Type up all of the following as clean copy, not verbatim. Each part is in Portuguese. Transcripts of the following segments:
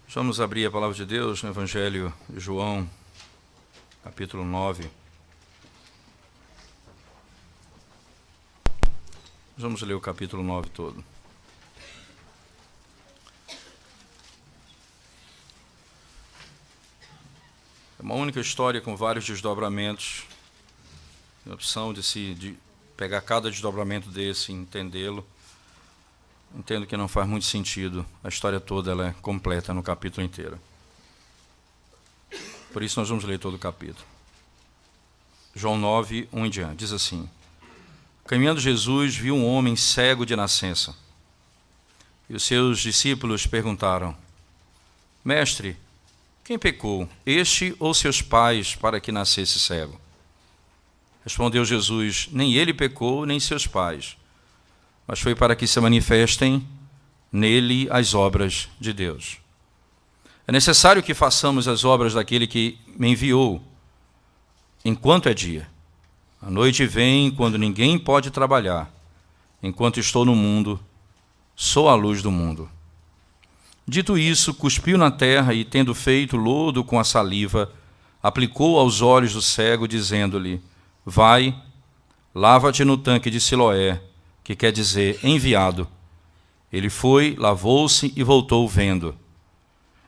Vamos abrir a palavra de Deus no Evangelho de João, capítulo 9. Vamos ler o capítulo 9 todo. É uma única história com vários desdobramentos. A opção de pegar cada desdobramento desse e entendê-lo. Entendo que não faz muito sentido. A história toda ela é completa no capítulo inteiro. Por isso nós vamos ler todo o capítulo. João 9, 1 em diante. Diz assim: Caminhando Jesus viu um homem cego de nascença. E os seus discípulos perguntaram: Mestre, quem pecou, este ou seus pais, para que nascesse cego? Respondeu Jesus: Nem ele pecou, nem seus pais, mas foi para que se manifestem nele as obras de Deus. É necessário que façamos as obras daquele que me enviou, enquanto é dia. A noite vem quando ninguém pode trabalhar. Enquanto estou no mundo, sou a luz do mundo. Dito isso, cuspiu na terra e, tendo feito lodo com a saliva, aplicou aos olhos do cego, dizendo-lhe: Vai, lava-te no tanque de Siloé, que quer dizer enviado. Ele foi, lavou-se e voltou vendo.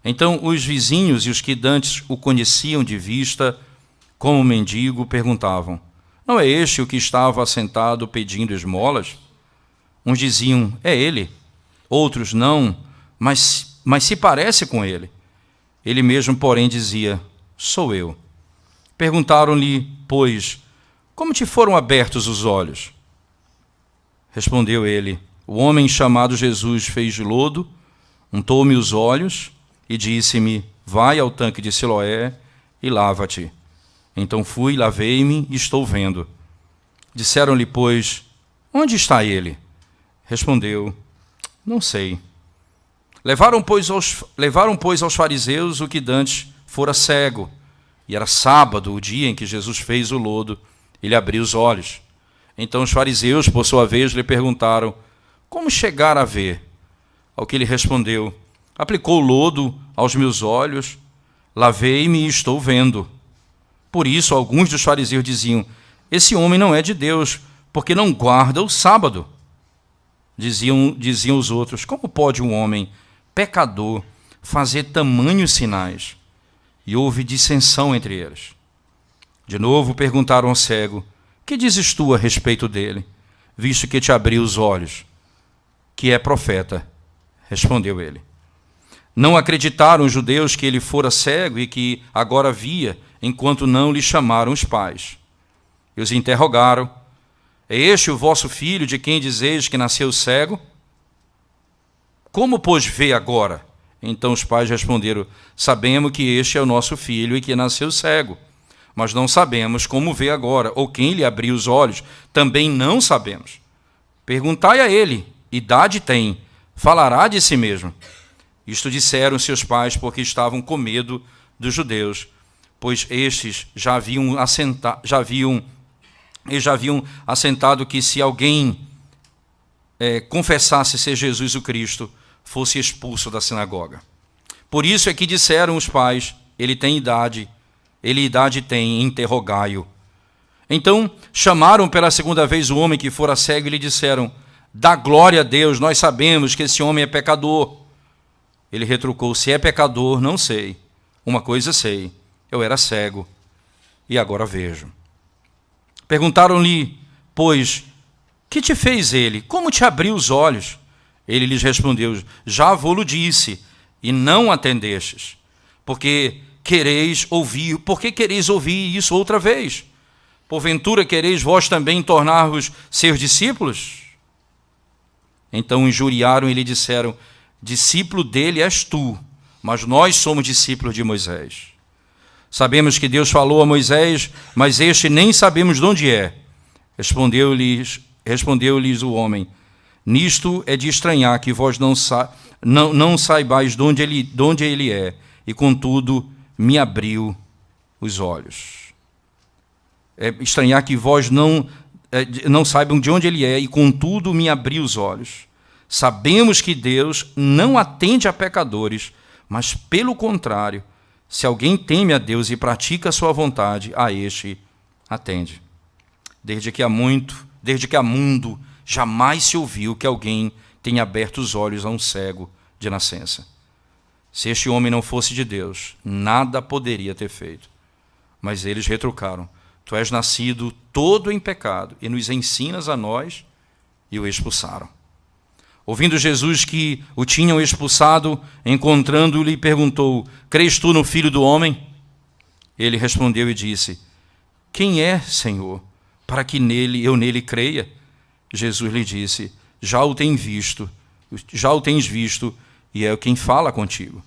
Então os vizinhos e os que dantes o conheciam de vista, como mendigo, perguntavam: Não é este o que estava assentado pedindo esmolas? Uns diziam: É ele. Outros: Não, mas se parece com ele. Ele mesmo, porém, dizia: Sou eu. Perguntaram-lhe, pois: Como te foram abertos os olhos? Respondeu ele: O homem chamado Jesus fez de lodo, untou-me os olhos e disse-me: Vai ao tanque de Siloé e lava-te. Então fui, lavei-me e estou vendo. Disseram-lhe, pois: Onde está ele? Respondeu: Não sei. Levaram, pois, aos fariseus o que dantes fora cego, e era sábado, o dia em que Jesus fez o lodo, e lhe abriu os olhos. Então os fariseus, por sua vez, lhe perguntaram: Como chegar a ver? Ao que ele respondeu: Aplicou lodo aos meus olhos, lavei-me e estou vendo. Por isso alguns dos fariseus diziam: Esse homem não é de Deus, porque não guarda o sábado. Diziam os outros: Como pode um homem pecador fazer tamanhos sinais? E houve dissensão entre eles. De novo perguntaram ao cego: Que dizes tu a respeito dele, visto que te abriu os olhos? Que é profeta. Respondeu ele. Não acreditaram os judeus que ele fora cego e que agora via, enquanto não lhe chamaram os pais. E os interrogaram: É este o vosso filho, de quem dizeis que nasceu cego? Como, pois, vê agora? Então os pais responderam: Sabemos que este é o nosso filho e que nasceu cego. Mas não sabemos como vê agora, ou quem lhe abriu os olhos, também não sabemos. Perguntai a ele: idade tem, falará de si mesmo. Isto disseram seus pais porque estavam com medo dos judeus, pois estes já haviam assentado que se alguém confessasse ser Jesus o Cristo, fosse expulso da sinagoga. Por isso é que disseram os pais: Ele idade tem, interrogai-o. Então chamaram pela segunda vez o homem que fora cego e lhe disseram: Dá glória a Deus, nós sabemos que esse homem é pecador. Ele retrucou: Se é pecador, não sei. Uma coisa sei, eu era cego e agora vejo. Perguntaram-lhe, pois: Que te fez ele? Como te abriu os olhos? Ele lhes respondeu: Já vou-lo disse, e não atendestes. Por que quereis ouvir isso outra vez? Porventura quereis vós também tornar-vos seus discípulos? Então injuriaram e lhe disseram: Discípulo dele és tu, mas nós somos discípulos de Moisés. Sabemos que Deus falou a Moisés, mas este nem sabemos de onde é. Respondeu-lhes o homem: Nisto é de estranhar que vós não saibais de onde ele é, e contudo me abriu os olhos. É estranhar que vós não saibam de onde ele é, e contudo me abriu os olhos. Sabemos que Deus não atende a pecadores, mas, pelo contrário, se alguém teme a Deus e pratica a sua vontade, a este atende. Desde que há mundo, jamais se ouviu que alguém tenha aberto os olhos a um cego de nascença. Se este homem não fosse de Deus, nada poderia ter feito. Mas eles retrucaram: tu és nascido todo em pecado e nos ensinas a nós, e o expulsaram. Ouvindo Jesus que o tinham expulsado, encontrando-o, lhe perguntou: crês tu no Filho do Homem? Ele respondeu e disse: quem é, Senhor, para que eu nele creia? Jesus lhe disse: já o tens visto, e é quem fala contigo.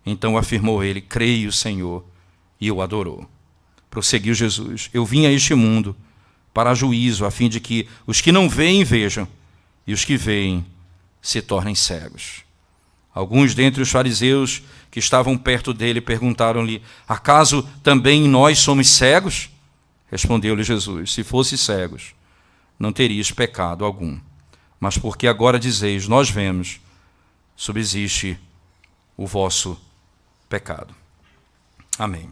Então afirmou ele: creio, Senhor, e o adorou. Prosseguiu Jesus: eu vim a este mundo para juízo, a fim de que os que não veem vejam, e os que veem se tornem cegos. Alguns dentre os fariseus que estavam perto dele perguntaram-lhe: acaso também nós somos cegos? Respondeu-lhe Jesus: se fosse cegos, não terias pecado algum. Mas porque agora dizeis, nós vemos, subsiste o vosso pecado. Amém.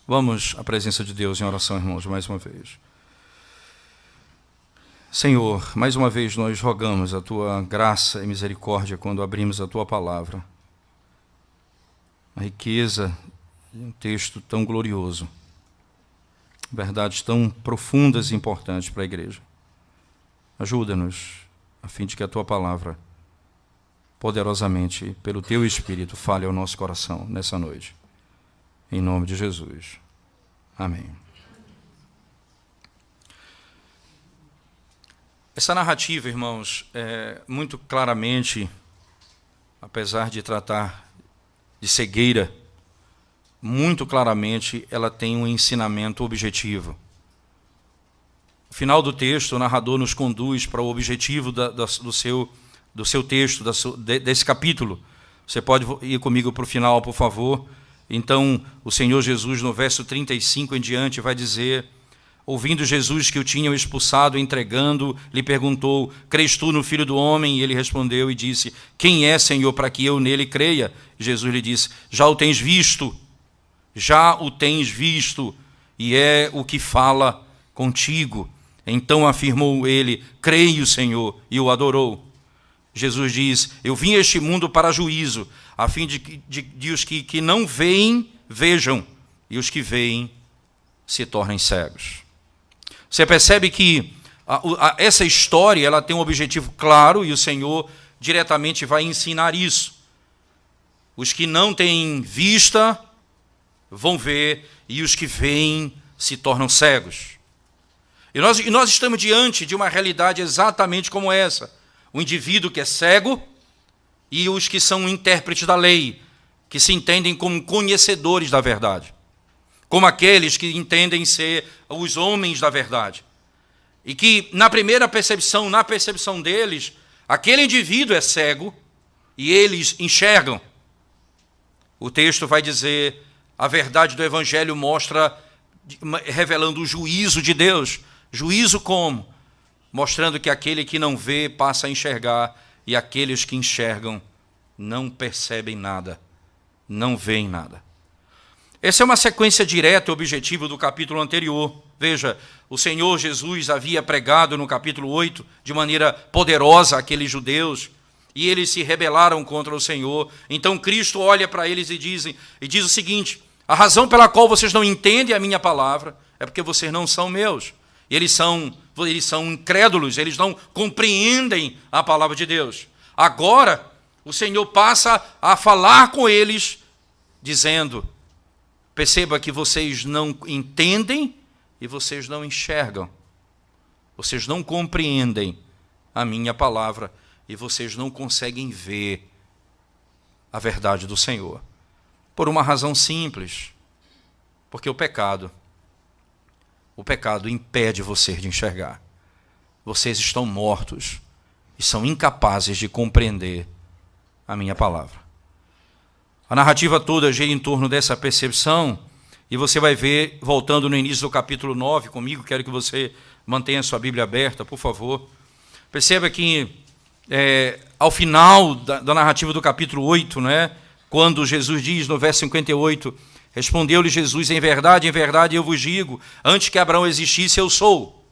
Vamos à presença de Deus em oração, irmãos, mais uma vez. Senhor, mais uma vez nós rogamos a Tua graça e misericórdia quando abrimos a Tua palavra. A riqueza de um texto tão glorioso, verdades tão profundas e importantes para a igreja. Ajuda-nos, a fim de que a Tua palavra, poderosamente, pelo Teu Espírito, fale ao nosso coração nessa noite. Em nome de Jesus. Amém. Essa narrativa, irmãos, muito claramente, apesar de tratar de cegueira, muito claramente ela tem um ensinamento objetivo. No final do texto, o narrador nos conduz para o objetivo do seu texto, desse capítulo. Você pode ir comigo para o final, por favor. Então, o Senhor Jesus, no verso 35 em diante, vai dizer: ouvindo Jesus que o tinham expulsado, entregando, lhe perguntou: crês tu no Filho do Homem? E ele respondeu e disse: quem é, Senhor, para que eu nele creia? Jesus lhe disse: já o tens visto, e é o que fala contigo. Então afirmou ele: creio, Senhor, e o adorou. Jesus diz: eu vim a este mundo para juízo, a fim de os que não veem, vejam, e os que veem se tornem cegos. Você percebe que essa história ela tem um objetivo claro, e o Senhor diretamente vai ensinar isso. Os que não têm vista vão ver, e os que veem se tornam cegos. E nós estamos diante de uma realidade exatamente como essa. O indivíduo que é cego e os que são intérpretes da lei, que se entendem como conhecedores da verdade, como aqueles que entendem ser os homens da verdade. E que na percepção deles, aquele indivíduo é cego e eles enxergam. O texto vai dizer, a verdade do Evangelho mostra, revelando o juízo de Deus. Juízo como? Mostrando que aquele que não vê passa a enxergar, e aqueles que enxergam não percebem nada, não veem nada. Essa é uma sequência direta e objetiva do capítulo anterior. Veja, o Senhor Jesus havia pregado no capítulo 8 de maneira poderosa àqueles judeus, e eles se rebelaram contra o Senhor. Então Cristo olha para eles e diz o seguinte: a razão pela qual vocês não entendem a minha palavra é porque vocês não são meus. E eles são incrédulos, eles não compreendem a palavra de Deus. Agora, o Senhor passa a falar com eles, dizendo: perceba que vocês não entendem e vocês não enxergam. Vocês não compreendem a minha palavra e vocês não conseguem ver a verdade do Senhor. Por uma razão simples, porque o pecado impede vocês de enxergar. Vocês estão mortos e são incapazes de compreender a minha palavra. A narrativa toda gira em torno dessa percepção, e você vai ver, voltando no início do capítulo 9 comigo, quero que você mantenha sua Bíblia aberta, por favor. Perceba que ao final da narrativa do capítulo 8, né, quando Jesus diz no verso 58, respondeu-lhe Jesus, em verdade eu vos digo, antes que Abraão existisse, eu sou.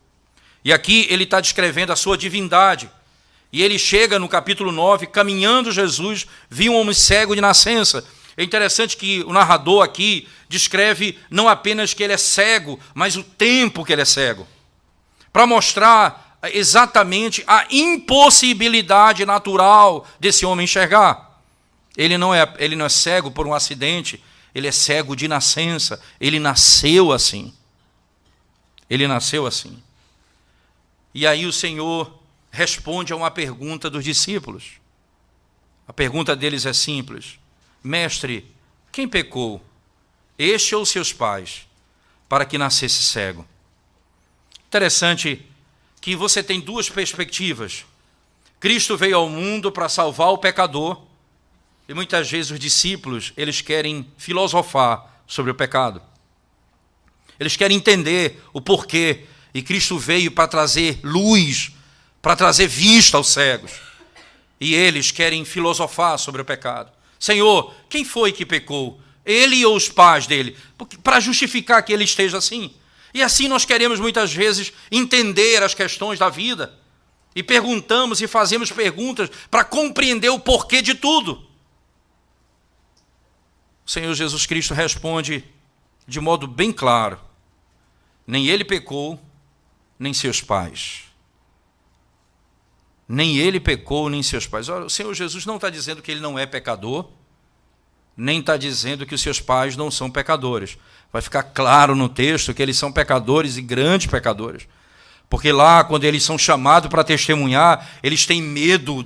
E aqui ele está descrevendo a sua divindade. E ele chega no capítulo 9, caminhando Jesus, viu um homem cego de nascença. É interessante que o narrador aqui descreve não apenas que ele é cego, mas o tempo que ele é cego, para mostrar exatamente a impossibilidade natural desse homem enxergar. Ele não é cego por um acidente, ele é cego de nascença, ele nasceu assim. Ele nasceu assim. E aí o Senhor responde a uma pergunta dos discípulos. A pergunta deles é simples: Mestre, quem pecou, este ou seus pais, para que nascesse cego? Interessante que você tem duas perspectivas. Cristo veio ao mundo para salvar o pecador, e muitas vezes os discípulos, eles querem filosofar sobre o pecado. Eles querem entender o porquê, e Cristo veio para trazer luz, para trazer vista aos cegos. E eles querem filosofar sobre o pecado. Senhor, quem foi que pecou? Ele ou os pais dele? Para justificar que ele esteja assim. E assim nós queremos muitas vezes entender as questões da vida. E perguntamos e fazemos perguntas para compreender o porquê de tudo. O Senhor Jesus Cristo responde de modo bem claro: nem ele pecou, nem seus pais. Nem ele pecou, nem seus pais. Olha, o Senhor Jesus não está dizendo que ele não é pecador, nem está dizendo que os seus pais não são pecadores. Vai ficar claro no texto que eles são pecadores e grandes pecadores. Porque lá, quando eles são chamados para testemunhar, eles têm medo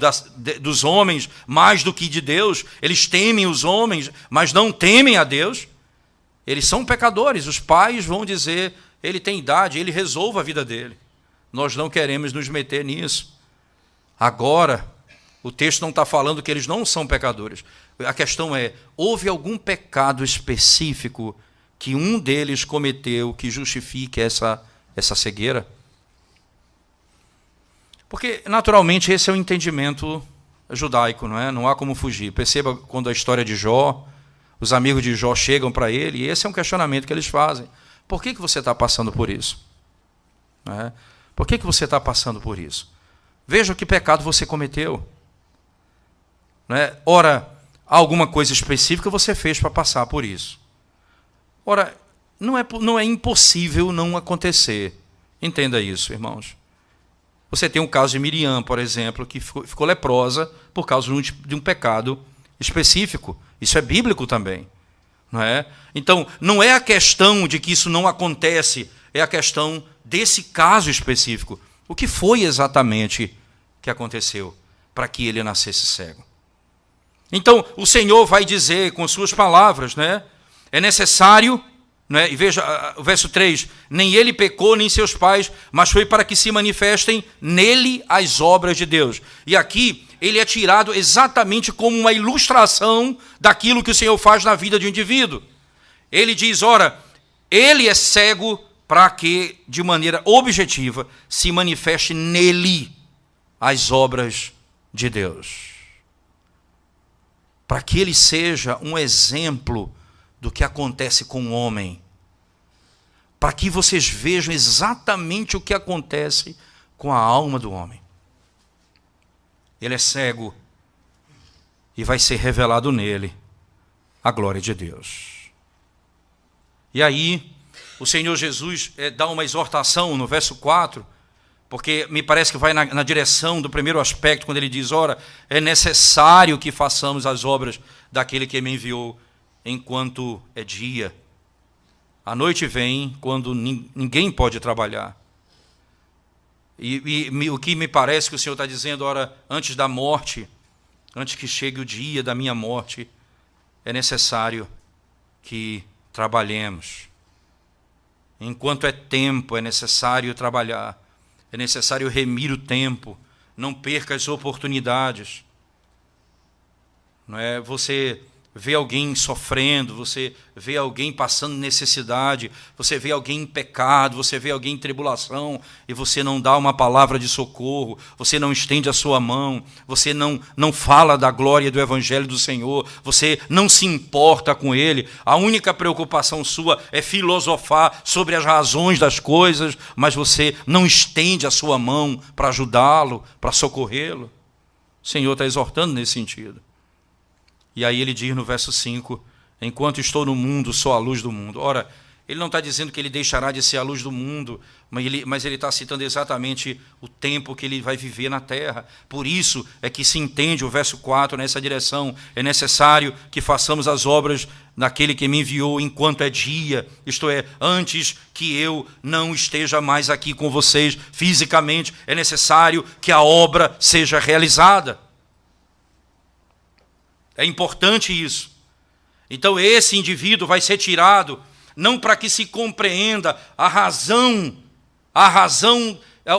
dos homens mais do que de Deus. Eles temem os homens, mas não temem a Deus. Eles são pecadores. Os pais vão dizer, ele tem idade, ele resolva a vida dele. Nós não queremos nos meter nisso. Agora, o texto não está falando que eles não são pecadores. A questão é, houve algum pecado específico que um deles cometeu que justifique essa cegueira? Porque, naturalmente, esse é o entendimento judaico, não é? Não há como fugir. Perceba quando a história de Jó, os amigos de Jó chegam para ele, e esse é um questionamento que eles fazem. Por que você está passando por isso? Não é? Por que você está passando por isso? Veja que pecado você cometeu. Não é? Ora, alguma coisa específica você fez para passar por isso. Ora, não é impossível não acontecer. Entenda isso, irmãos. Você tem um caso de Miriam, por exemplo, que ficou leprosa por causa de um pecado específico. Isso é bíblico também. Não é? Então, não é a questão de que isso não acontece, é a questão desse caso específico. O que foi exatamente que aconteceu para que ele nascesse cego? Então, o Senhor vai dizer com suas palavras, né? É necessário, né? E veja o verso 3, nem ele pecou, nem seus pais, mas foi para que se manifestem nele as obras de Deus. E aqui ele é tirado exatamente como uma ilustração daquilo que o Senhor faz na vida de um indivíduo. Ele diz, ora, ele é cego para que, de maneira objetiva, se manifeste nele as obras de Deus. Para que ele seja um exemplo do que acontece com o homem. Para que vocês vejam exatamente o que acontece com a alma do homem. Ele é cego e vai ser revelado nele a glória de Deus. E aí, o Senhor Jesus dá uma exortação no verso 4, porque me parece que vai na direção do primeiro aspecto, quando ele diz, ora, é necessário que façamos as obras daquele que me enviou enquanto é dia. A noite vem quando ninguém pode trabalhar. E o que me parece que o Senhor está dizendo, ora, antes da morte, antes que chegue o dia da minha morte, é necessário que trabalhemos. Enquanto é tempo, é necessário trabalhar. É necessário remir o tempo. Não perca as oportunidades. Não é? Você vê alguém sofrendo, você vê alguém passando necessidade, você vê alguém em pecado, você vê alguém em tribulação, e você não dá uma palavra de socorro, você não estende a sua mão, você não fala da glória do Evangelho do Senhor, você não se importa com ele, a única preocupação sua é filosofar sobre as razões das coisas, mas você não estende a sua mão para ajudá-lo, para socorrê-lo. O Senhor está exortando nesse sentido. E aí ele diz no verso 5, enquanto estou no mundo, sou a luz do mundo. Ora, ele não está dizendo que ele deixará de ser a luz do mundo, mas ele está citando exatamente o tempo que ele vai viver na terra. Por isso é que se entende o verso 4 nessa direção. É necessário que façamos as obras daquele que me enviou enquanto é dia, isto é, antes que eu não esteja mais aqui com vocês fisicamente. É necessário que a obra seja realizada. É importante isso. Então esse indivíduo vai ser tirado, não para que se compreenda a razão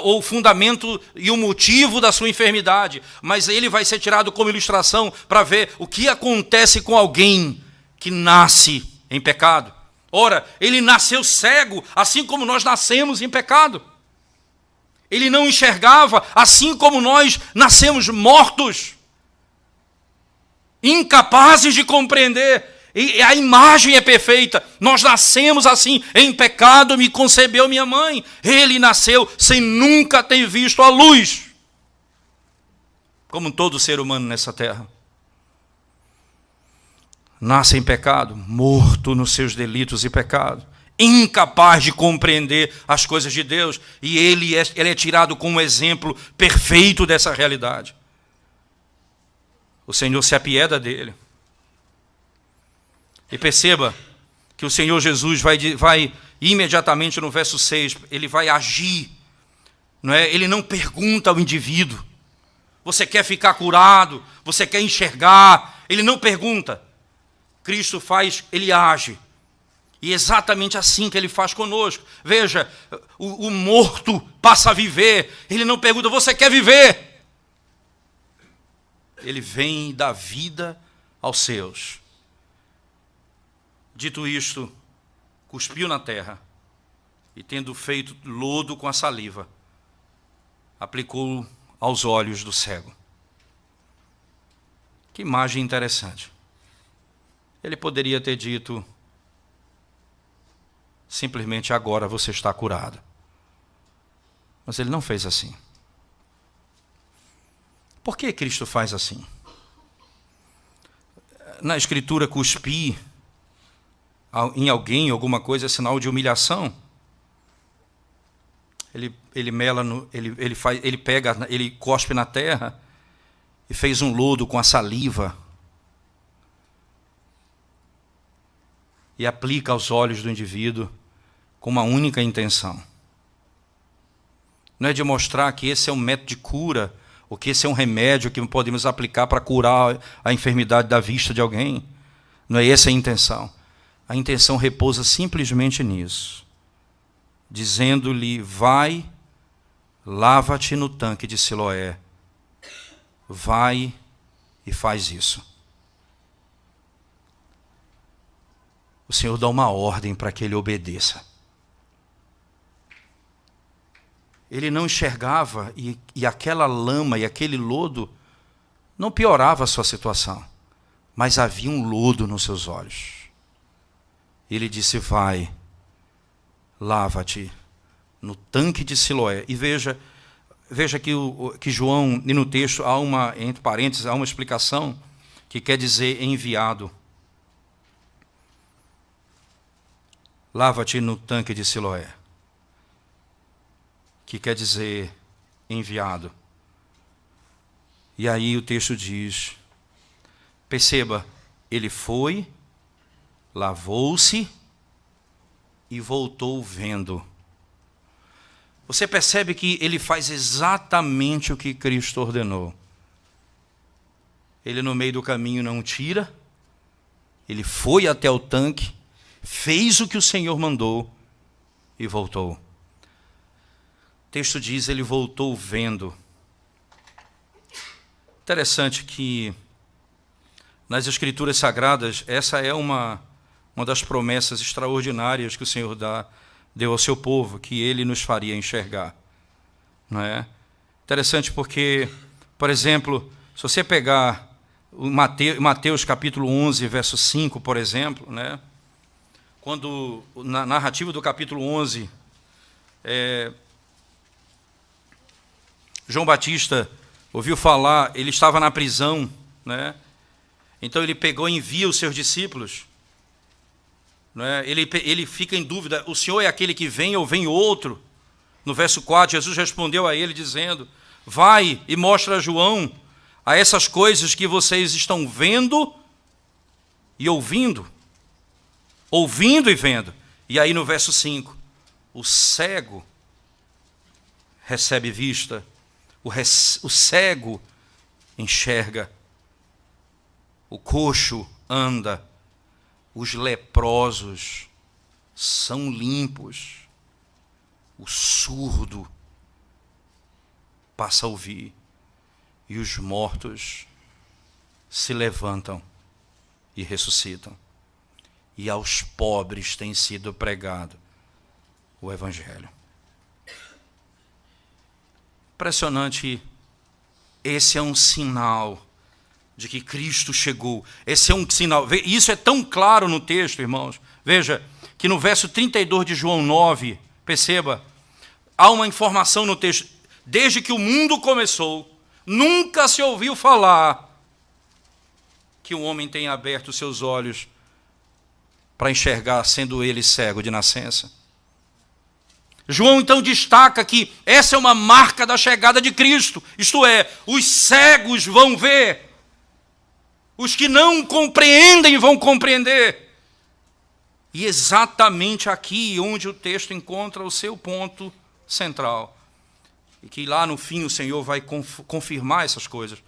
ou o fundamento e o motivo da sua enfermidade, mas ele vai ser tirado como ilustração para ver o que acontece com alguém que nasce em pecado. Ora, ele nasceu cego, assim como nós nascemos em pecado. Ele não enxergava, assim como nós nascemos mortos, incapazes de compreender, e a imagem é perfeita. Nós nascemos assim, em pecado me concebeu minha mãe. Ele nasceu sem nunca ter visto a luz, como todo ser humano nessa terra. Nasce em pecado, morto nos seus delitos e pecados, incapaz de compreender as coisas de Deus, e ele é tirado como um exemplo perfeito dessa realidade. O Senhor se apieda dele. E perceba que o Senhor Jesus vai imediatamente no verso 6, ele vai agir. Não é? Ele não pergunta ao indivíduo, você quer ficar curado? Você quer enxergar? Ele não pergunta. Cristo faz, ele age. E é exatamente assim que ele faz conosco. Veja, o morto passa a viver. Ele não pergunta, você quer viver? Ele vem da vida aos seus. Dito isto, cuspiu na terra e, tendo feito lodo com a saliva, aplicou aos olhos do cego. Que imagem interessante. Ele poderia ter dito, simplesmente agora você está curado. Mas ele não fez assim. Por que Cristo faz assim? Na Escritura, cuspir em alguém, alguma coisa, é sinal de humilhação. Ele cospe na terra e fez um lodo com a saliva e aplica aos olhos do indivíduo com uma única intenção. Não é de mostrar que esse é um método de cura, ou que esse é um remédio que podemos aplicar para curar a enfermidade da vista de alguém. Não é essa a intenção. A intenção repousa simplesmente nisso, dizendo-lhe, vai, lava-te no tanque de Siloé. Vai e faz isso. O Senhor dá uma ordem para que ele obedeça. Ele não enxergava, e aquela lama e aquele lodo não piorava a sua situação, mas havia um lodo nos seus olhos. Ele disse, vai, lava-te no tanque de Siloé. E veja que João, e no texto, entre parênteses, há uma explicação que quer dizer enviado. Lava-te no tanque de Siloé, que quer dizer enviado. E aí o texto diz, perceba, ele foi, lavou-se e voltou vendo. Você percebe que ele faz exatamente o que Cristo ordenou. Ele no meio do caminho não tira, ele foi até o tanque, fez o que o Senhor mandou e voltou. O texto diz, ele voltou vendo. Interessante que nas Escrituras Sagradas, essa é uma das promessas extraordinárias que o Senhor deu ao seu povo, que Ele nos faria enxergar. Não é? Interessante porque, por exemplo, se você pegar o Mateus capítulo 11, verso 5, por exemplo, né? Quando, na narrativa do capítulo 11, João Batista ouviu falar, ele estava na prisão, né? Então ele pegou e envia os seus discípulos. Né? Ele fica em dúvida, o Senhor é aquele que vem ou vem outro? No verso 4, Jesus respondeu a ele dizendo, vai e mostra a João a essas coisas que vocês estão vendo e ouvindo. Ouvindo e vendo. E aí no verso 5, o cego recebe vista, o cego enxerga, o coxo anda, os leprosos são limpos, o surdo passa a ouvir, e os mortos se levantam e ressuscitam. E aos pobres tem sido pregado o Evangelho. Impressionante, esse é um sinal de que Cristo chegou. Esse é um sinal. Isso é tão claro no texto, irmãos. Veja que no verso 32 de João 9, perceba, há uma informação no texto. Desde que o mundo começou, nunca se ouviu falar que um homem tenha aberto os seus olhos para enxergar, sendo ele cego de nascença. João então destaca que essa é uma marca da chegada de Cristo, isto é, os cegos vão ver, os que não compreendem vão compreender. E exatamente aqui onde o texto encontra o seu ponto central. E que lá no fim o Senhor vai confirmar essas coisas.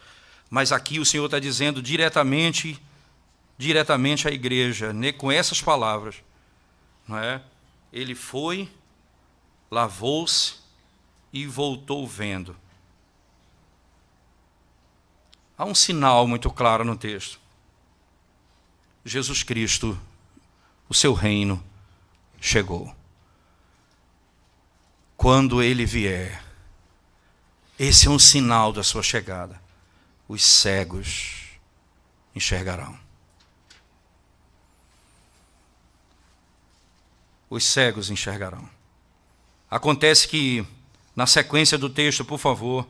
Mas aqui o Senhor está dizendo diretamente à igreja, né, com essas palavras. Não é? Ele foi, lavou-se e voltou vendo. Há um sinal muito claro no texto. Jesus Cristo, o seu reino chegou. Quando ele vier, esse é um sinal da sua chegada. Os cegos enxergarão. Os cegos enxergarão. Acontece que, na sequência do texto, por favor,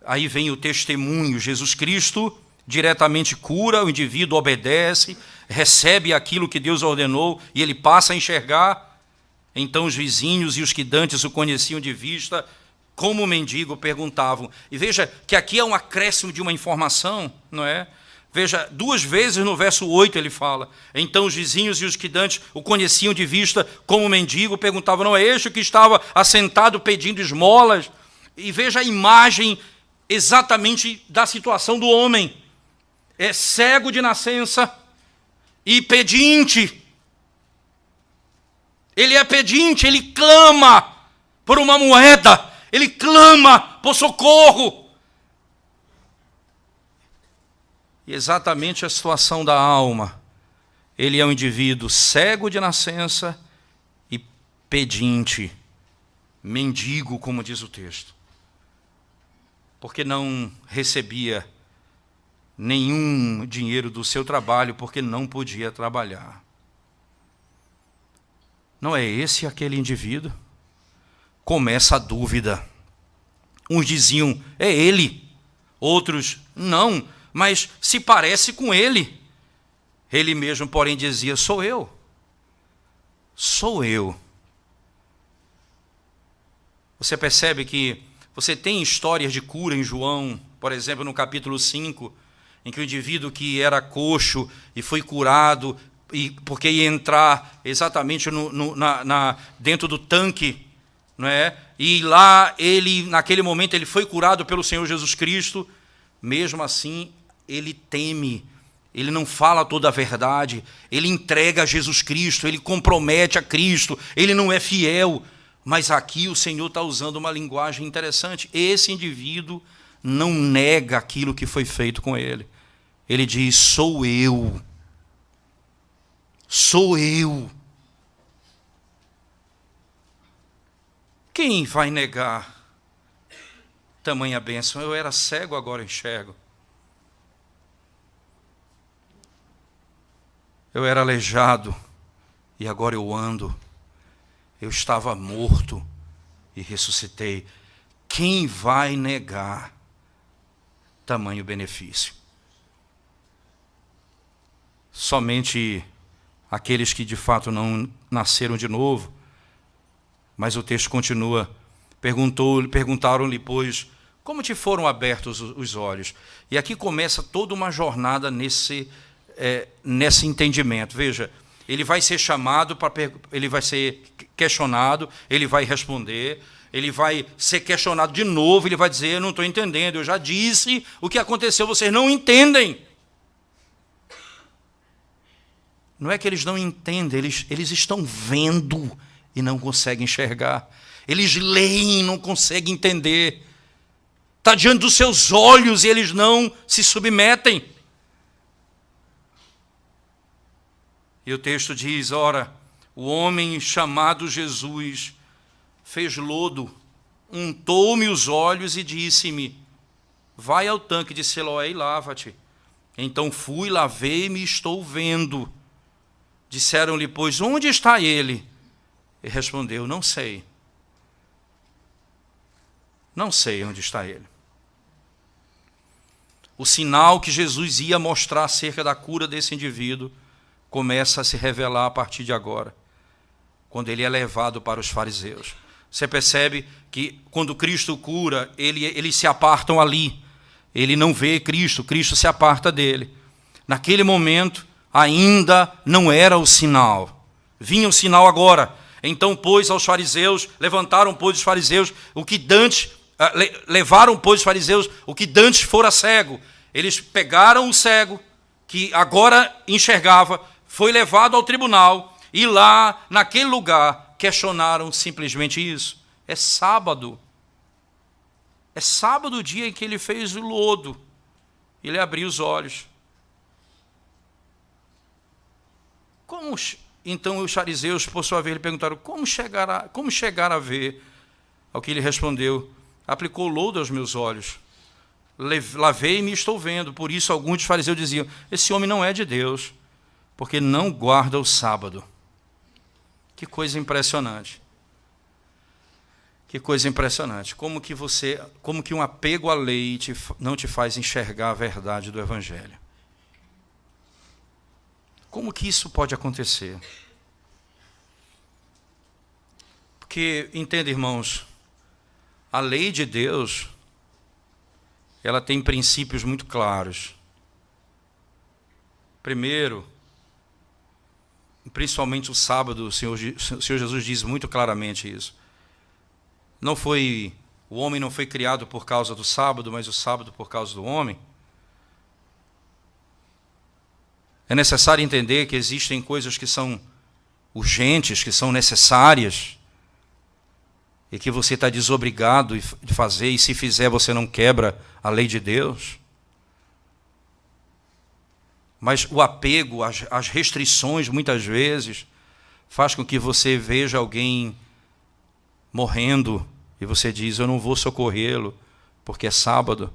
aí vem o testemunho. Jesus Cristo diretamente cura, o indivíduo obedece, recebe aquilo que Deus ordenou e ele passa a enxergar. Então os vizinhos e os que dantes o conheciam de vista, como mendigo, perguntavam. E veja que aqui é um acréscimo de uma informação, não é? Veja, 2 vezes no verso 8 ele fala, então os vizinhos e os que dantes o conheciam de vista como mendigo, perguntavam, não é este que estava assentado pedindo esmolas? E veja a imagem exatamente da situação do homem. É cego de nascença e pedinte. Ele é pedinte, ele clama por uma moeda, ele clama por socorro. E exatamente a situação da alma. Ele é um indivíduo cego de nascença e pedinte, mendigo, como diz o texto. Porque não recebia nenhum dinheiro do seu trabalho, porque não podia trabalhar. Não é esse aquele indivíduo? Começa a dúvida. Uns diziam, é ele. Outros, não, mas se parece com ele. Ele mesmo, porém, dizia, sou eu. Sou eu. Você percebe que você tem histórias de cura em João, por exemplo, no capítulo 5, em que o indivíduo que era coxo e foi curado, porque ia entrar exatamente dentro do tanque, não é? E lá, naquele momento, ele foi curado pelo Senhor Jesus Cristo. Mesmo assim, ele teme, ele não fala toda a verdade, ele entrega a Jesus Cristo, ele compromete a Cristo, ele não é fiel. Mas aqui o Senhor está usando uma linguagem interessante. Esse indivíduo não nega aquilo que foi feito com ele. ele diz: sou eu. Sou eu. Quem vai negar tamanha bênção? Eu era cego, agora enxergo. Eu era aleijado e agora eu ando. Eu estava morto e ressuscitei. Quem vai negar tamanho benefício? Somente aqueles que de fato não nasceram de novo. Mas o texto continua. Perguntaram-lhe, pois, como te foram abertos os olhos? E aqui começa toda uma jornada nesse entendimento. Veja, ele vai ser chamado, ele vai ser questionado, ele vai responder, ele vai ser questionado de novo, ele vai dizer: eu não estou entendendo, eu já disse o que aconteceu, vocês não entendem. Não é que eles não entendem, eles estão vendo e não conseguem enxergar. Eles leem e não conseguem entender. Está diante dos seus olhos e eles não se submetem. E o texto diz: ora, o homem chamado Jesus fez lodo, untou-me os olhos e disse-me: vai ao tanque de Siloé e lava-te. Então fui, lavei-me e estou vendo. Disseram-lhe, pois, onde está ele? E respondeu: não sei. Não sei onde está ele. O sinal que Jesus ia mostrar acerca da cura desse indivíduo começa a se revelar a partir de agora, quando ele é levado para os fariseus. Você percebe que quando Cristo cura, eles se apartam ali. Ele não vê Cristo, Cristo se aparta dele. Naquele momento, ainda não era o sinal. Vinha o sinal agora. Então, pois, aos fariseus, levaram, pois, os fariseus o que dantes fora cego. Eles pegaram o cego, que agora enxergava, foi levado ao tribunal, e lá, naquele lugar, questionaram simplesmente isso. É sábado. É sábado o dia em que ele fez o lodo. Ele abriu os olhos. Então os fariseus, por sua vez, lhe perguntaram: como chegar a ver? Ao que ele respondeu: aplicou lodo aos meus olhos, lavei-me e estou vendo. Por isso alguns dos fariseus diziam: esse homem não é de Deus, porque não guarda o sábado. Que coisa impressionante. Que coisa impressionante. Como que um apego à lei não te faz enxergar a verdade do Evangelho? Como que isso pode acontecer? Porque, entenda, irmãos, a lei de Deus, ela tem princípios muito claros. Primeiro, principalmente o sábado, o Senhor Jesus diz muito claramente isso. O homem não foi criado por causa do sábado, mas o sábado por causa do homem. É necessário entender que existem coisas que são urgentes, que são necessárias, e que você está desobrigado de fazer, e se fizer você não quebra a lei de Deus. Mas o apego, as restrições, muitas vezes, faz com que você veja alguém morrendo, e você diz: eu não vou socorrê-lo, porque é sábado.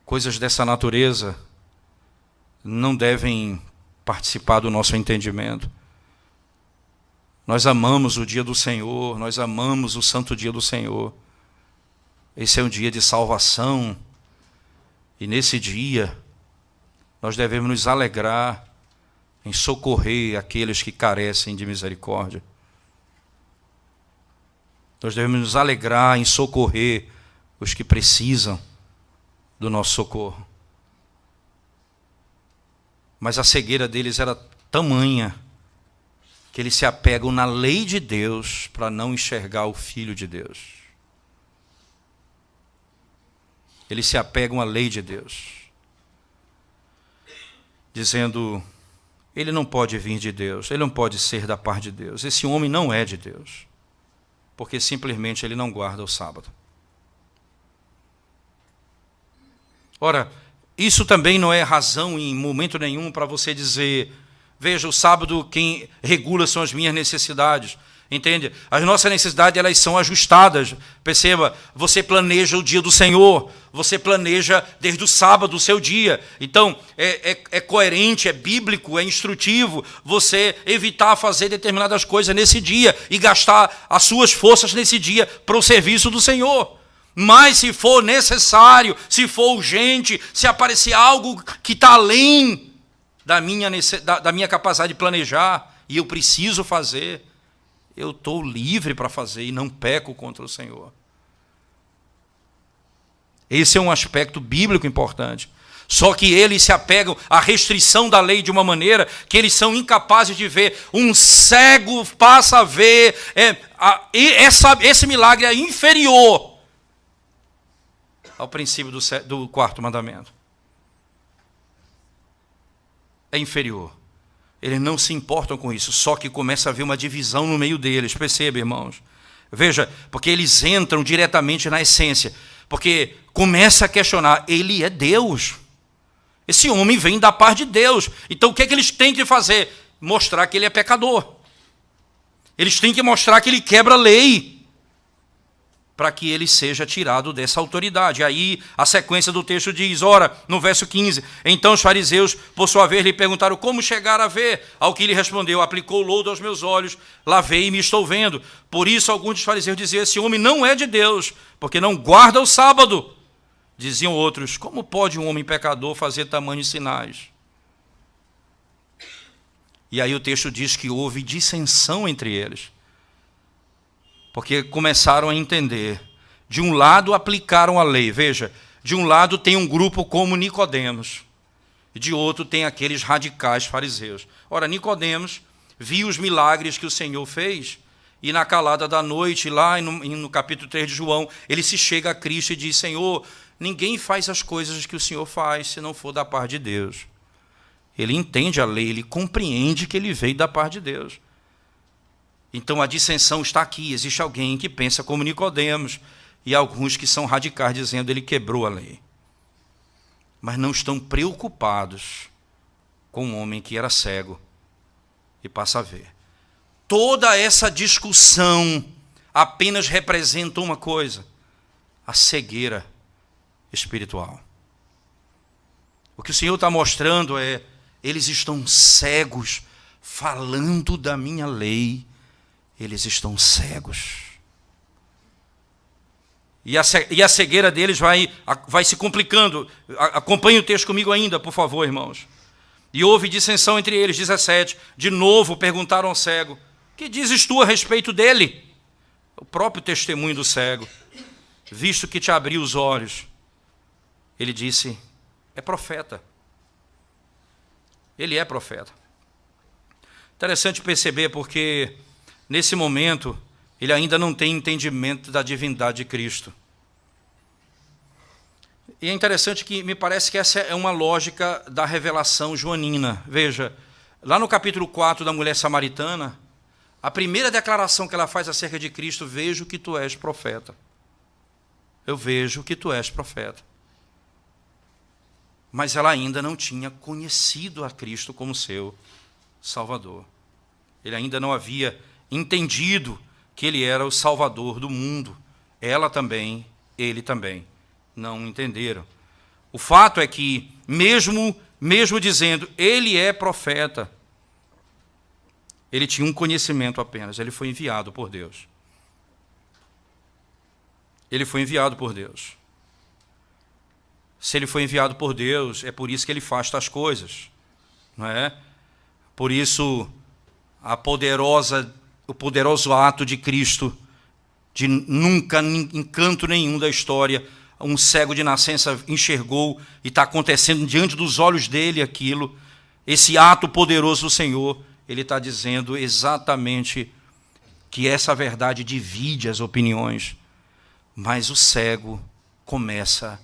Coisas dessa natureza não devem participar do nosso entendimento. Nós amamos o dia do Senhor, nós amamos o santo dia do Senhor. Esse é um dia de salvação, e nesse dia nós devemos nos alegrar em socorrer aqueles que carecem de misericórdia. Nós devemos nos alegrar em socorrer os que precisam do nosso socorro. Mas a cegueira deles era tamanha que eles se apegam na lei de Deus para não enxergar o Filho de Deus. Eles se apegam à lei de Deus, dizendo: ele não pode vir de Deus, ele não pode ser da parte de Deus, esse homem não é de Deus, porque simplesmente ele não guarda o sábado. Ora, isso também não é razão em momento nenhum para você dizer, veja, o sábado quem regula são as minhas necessidades. Entende? As nossas necessidades, elas são ajustadas. Perceba, você planeja o dia do Senhor, você planeja desde o sábado o seu dia. Então, é coerente, é bíblico, é instrutivo você evitar fazer determinadas coisas nesse dia e gastar as suas forças nesse dia para o serviço do Senhor. Mas se for necessário, se for urgente, se aparecer algo que está além da minha capacidade de planejar e eu preciso fazer, eu estou livre para fazer e não peco contra o Senhor. Esse é um aspecto bíblico importante. Só que eles se apegam à restrição da lei de uma maneira que eles são incapazes de ver. Um cego passa a ver. Esse milagre é inferior ao princípio do quarto mandamento. É inferior. Eles não se importam com isso, só que começa a haver uma divisão no meio deles. Perceba, irmãos. Veja, porque eles entram diretamente na essência. Porque começa a questionar, ele é Deus. Esse homem vem da parte de Deus. Então o que é que eles têm que fazer? Mostrar que ele é pecador. Eles têm que mostrar que ele quebra a lei, para que ele seja tirado dessa autoridade. Aí a sequência do texto diz, ora, no verso 15, então os fariseus, por sua vez, lhe perguntaram como chegar a ver. Ao que ele respondeu, aplicou lodo aos meus olhos, lavei e me estou vendo. Por isso alguns dos fariseus diziam, esse homem não é de Deus, porque não guarda o sábado. Diziam outros, como pode um homem pecador fazer tamanhos sinais? E aí o texto diz que houve dissensão entre eles. Porque começaram a entender. De um lado aplicaram a lei. Veja, de um lado tem um grupo como Nicodemos. E de outro tem aqueles radicais fariseus. Ora, Nicodemos viu os milagres que o Senhor fez. E na calada da noite, lá no capítulo 3 de João, ele se chega a Cristo e diz, Senhor, ninguém faz as coisas que o Senhor faz se não for da parte de Deus. Ele entende a lei, ele compreende que ele veio da parte de Deus. Então a dissensão está aqui. Existe alguém que pensa como Nicodemos e alguns que são radicais, dizendo ele quebrou a lei. Mas não estão preocupados com um homem que era cego e passa a ver. Toda essa discussão apenas representa uma coisa: a cegueira espiritual. O que o Senhor está mostrando é, eles estão cegos, falando da minha lei. Eles estão cegos. E a cegueira deles vai se complicando. Acompanhe o texto comigo ainda, por favor, irmãos. E houve dissensão entre eles, 17. De novo perguntaram ao cego, que dizes tu a respeito dele? O próprio testemunho do cego. Visto que te abriu os olhos. Ele disse, é profeta. Ele é profeta. Interessante perceber porque nesse momento, ele ainda não tem entendimento da divindade de Cristo. E é interessante que me parece que essa é uma lógica da revelação joanina. Veja, lá no capítulo 4 da mulher samaritana, a primeira declaração que ela faz acerca de Cristo, vejo que tu és profeta. Eu vejo que tu és profeta. Mas ela ainda não tinha conhecido a Cristo como seu Salvador. Ele ainda não havia entendido que ele era o Salvador do mundo. Ela também, ele também, não entenderam. O fato é que, mesmo dizendo, ele é profeta, ele tinha um conhecimento apenas, ele foi enviado por Deus. Ele foi enviado por Deus. Se ele foi enviado por Deus, é por isso que ele faz tais coisas, não é? Por isso, o poderoso ato de Cristo, de nunca, em canto nenhum da história, um cego de nascença enxergou e está acontecendo diante dos olhos dele aquilo, esse ato poderoso do Senhor, ele está dizendo exatamente que essa verdade divide as opiniões, mas o cego começa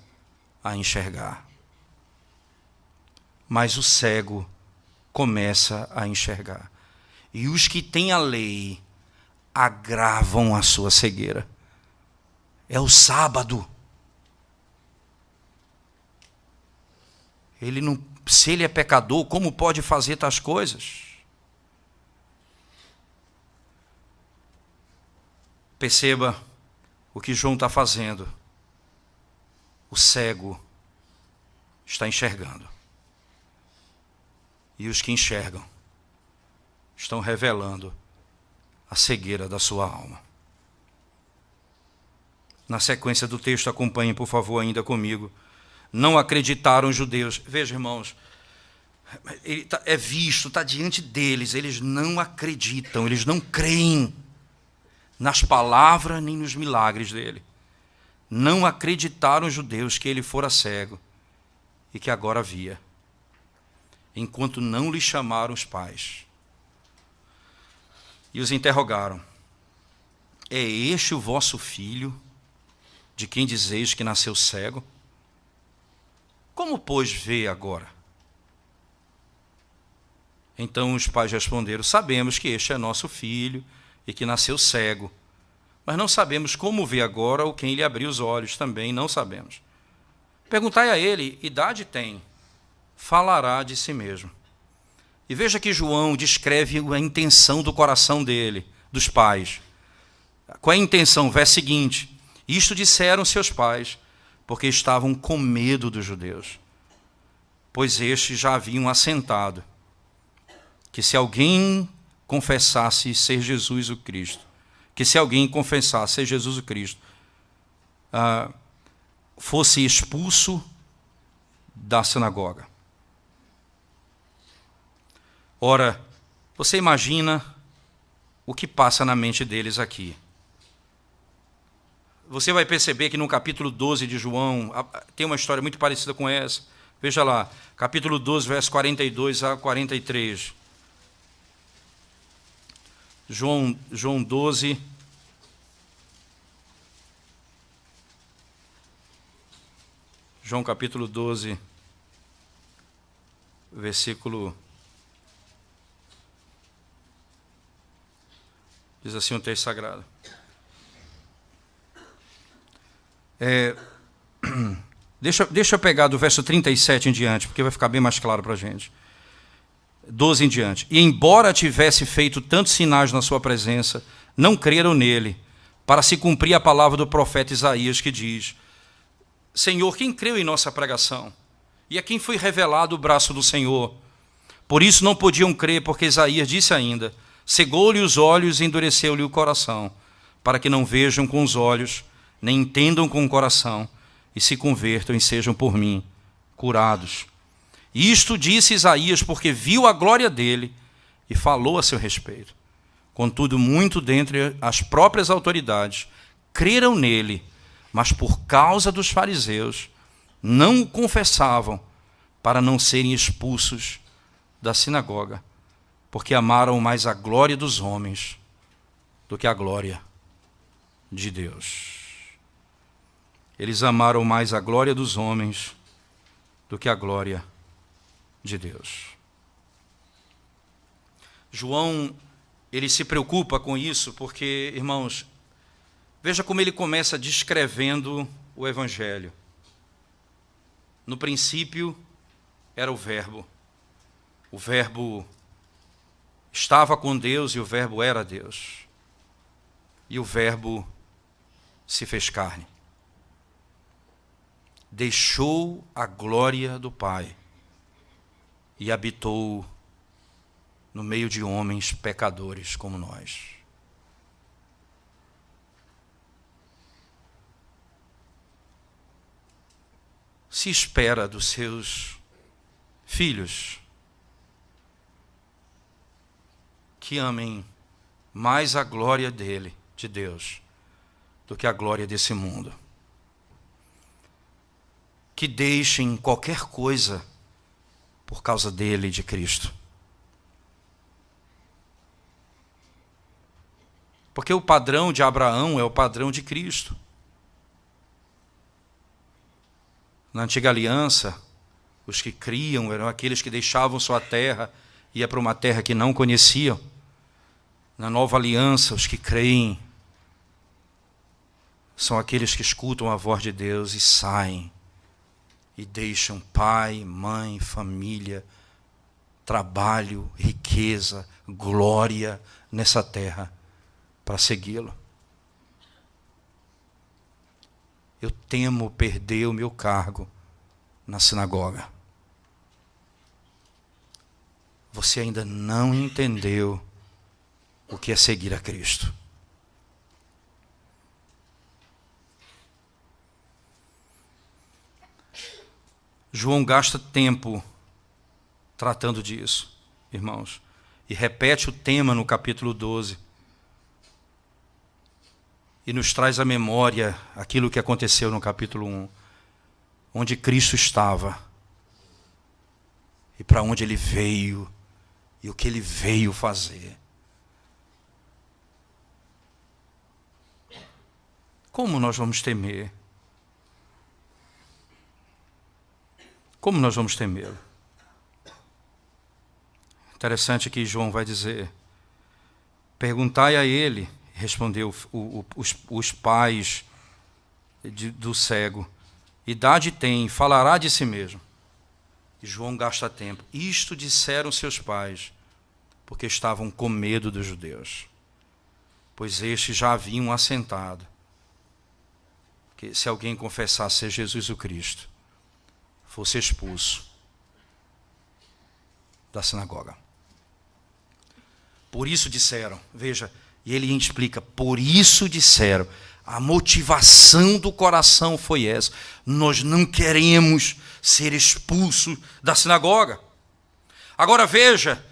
a enxergar. Mas o cego começa a enxergar. E os que têm a lei agravam a sua cegueira. É o sábado. Ele não, se ele é pecador, como pode fazer tais coisas? Perceba o que João está fazendo. O cego está enxergando. E os que enxergam estão revelando a cegueira da sua alma. Na sequência do texto, acompanhem, por favor, ainda comigo. Não acreditaram os judeus. Veja, irmãos, é visto, está diante deles. Eles não acreditam, eles não creem nas palavras nem nos milagres dele. Não acreditaram os judeus que ele fora cego e que agora via, enquanto não lhe chamaram os pais. E os interrogaram: é este o vosso filho, de quem dizeis que nasceu cego? Como, pois, vê agora? Então os pais responderam: sabemos que este é nosso filho e que nasceu cego, mas não sabemos como vê agora ou quem lhe abriu os olhos, também não sabemos. Perguntai a ele: idade tem? Falará de si mesmo. E veja que João descreve a intenção do coração dele, dos pais. Qual é a intenção? Verso seguinte: isto disseram seus pais, porque estavam com medo dos judeus, pois estes já haviam assentado que se alguém confessasse ser Jesus o Cristo, fosse expulso da sinagoga. Ora, você imagina o que passa na mente deles aqui. Você vai perceber que no capítulo 12 de João tem uma história muito parecida com essa. Veja lá, capítulo 12, versos 42 a 43. João 12. João capítulo 12, versículo... Diz assim o texto sagrado. Deixa eu pegar do verso 37 em diante, porque vai ficar bem mais claro para a gente. 12 em diante. E embora tivesse feito tantos sinais na sua presença, não creram nele, para se cumprir a palavra do profeta Isaías, que diz: Senhor, quem creu em nossa pregação? E a quem foi revelado o braço do Senhor? Por isso não podiam crer, porque Isaías disse ainda: cegou-lhe os olhos e endureceu-lhe o coração, para que não vejam com os olhos, nem entendam com o coração, e se convertam e sejam por mim curados. Isto disse Isaías, porque viu a glória dele e falou a seu respeito. Contudo, muito dentre as próprias autoridades creram nele, mas por causa dos fariseus não o confessavam, para não serem expulsos da sinagoga, porque amaram mais a glória dos homens do que a glória de Deus. Eles amaram mais a glória dos homens do que a glória de Deus. João, ele se preocupa com isso porque, irmãos, veja como ele começa descrevendo o Evangelho. No princípio era o Verbo estava com Deus e o Verbo era Deus. E o Verbo se fez carne. Deixou a glória do Pai e habitou no meio de homens pecadores como nós. Se espera dos seus filhos que amem mais a glória dele, de Deus, do que a glória desse mundo. Que deixem qualquer coisa por causa dele, de Cristo. Porque o padrão de Abraão é o padrão de Cristo. Na antiga aliança, os que criam eram aqueles que deixavam sua terra e iam para uma terra que não conheciam. Na nova aliança, os que creem são aqueles que escutam a voz de Deus e saem e deixam pai, mãe, família, trabalho, riqueza, glória nessa terra para segui-lo. Eu temo perder o meu cargo na sinagoga. Você ainda não entendeu o que é seguir a Cristo. João gasta tempo tratando disso, irmãos, e repete o tema no capítulo 12. E nos traz à memória aquilo que aconteceu no capítulo 1, onde Cristo estava, e para onde Ele veio, e o que Ele veio fazer. Como nós vamos temer? Como nós vamos temê-lo? Interessante que João vai dizer: perguntai a ele, respondeu os pais do cego, idade tem, falará de si mesmo. E João gasta tempo. Isto disseram seus pais, porque estavam com medo dos judeus, pois estes já haviam assentado que se alguém confessasse ser Jesus o Cristo, fosse expulso da sinagoga. Por isso disseram, veja, e ele explica, por isso disseram, a motivação do coração foi essa: nós não queremos ser expulsos da sinagoga. Agora veja,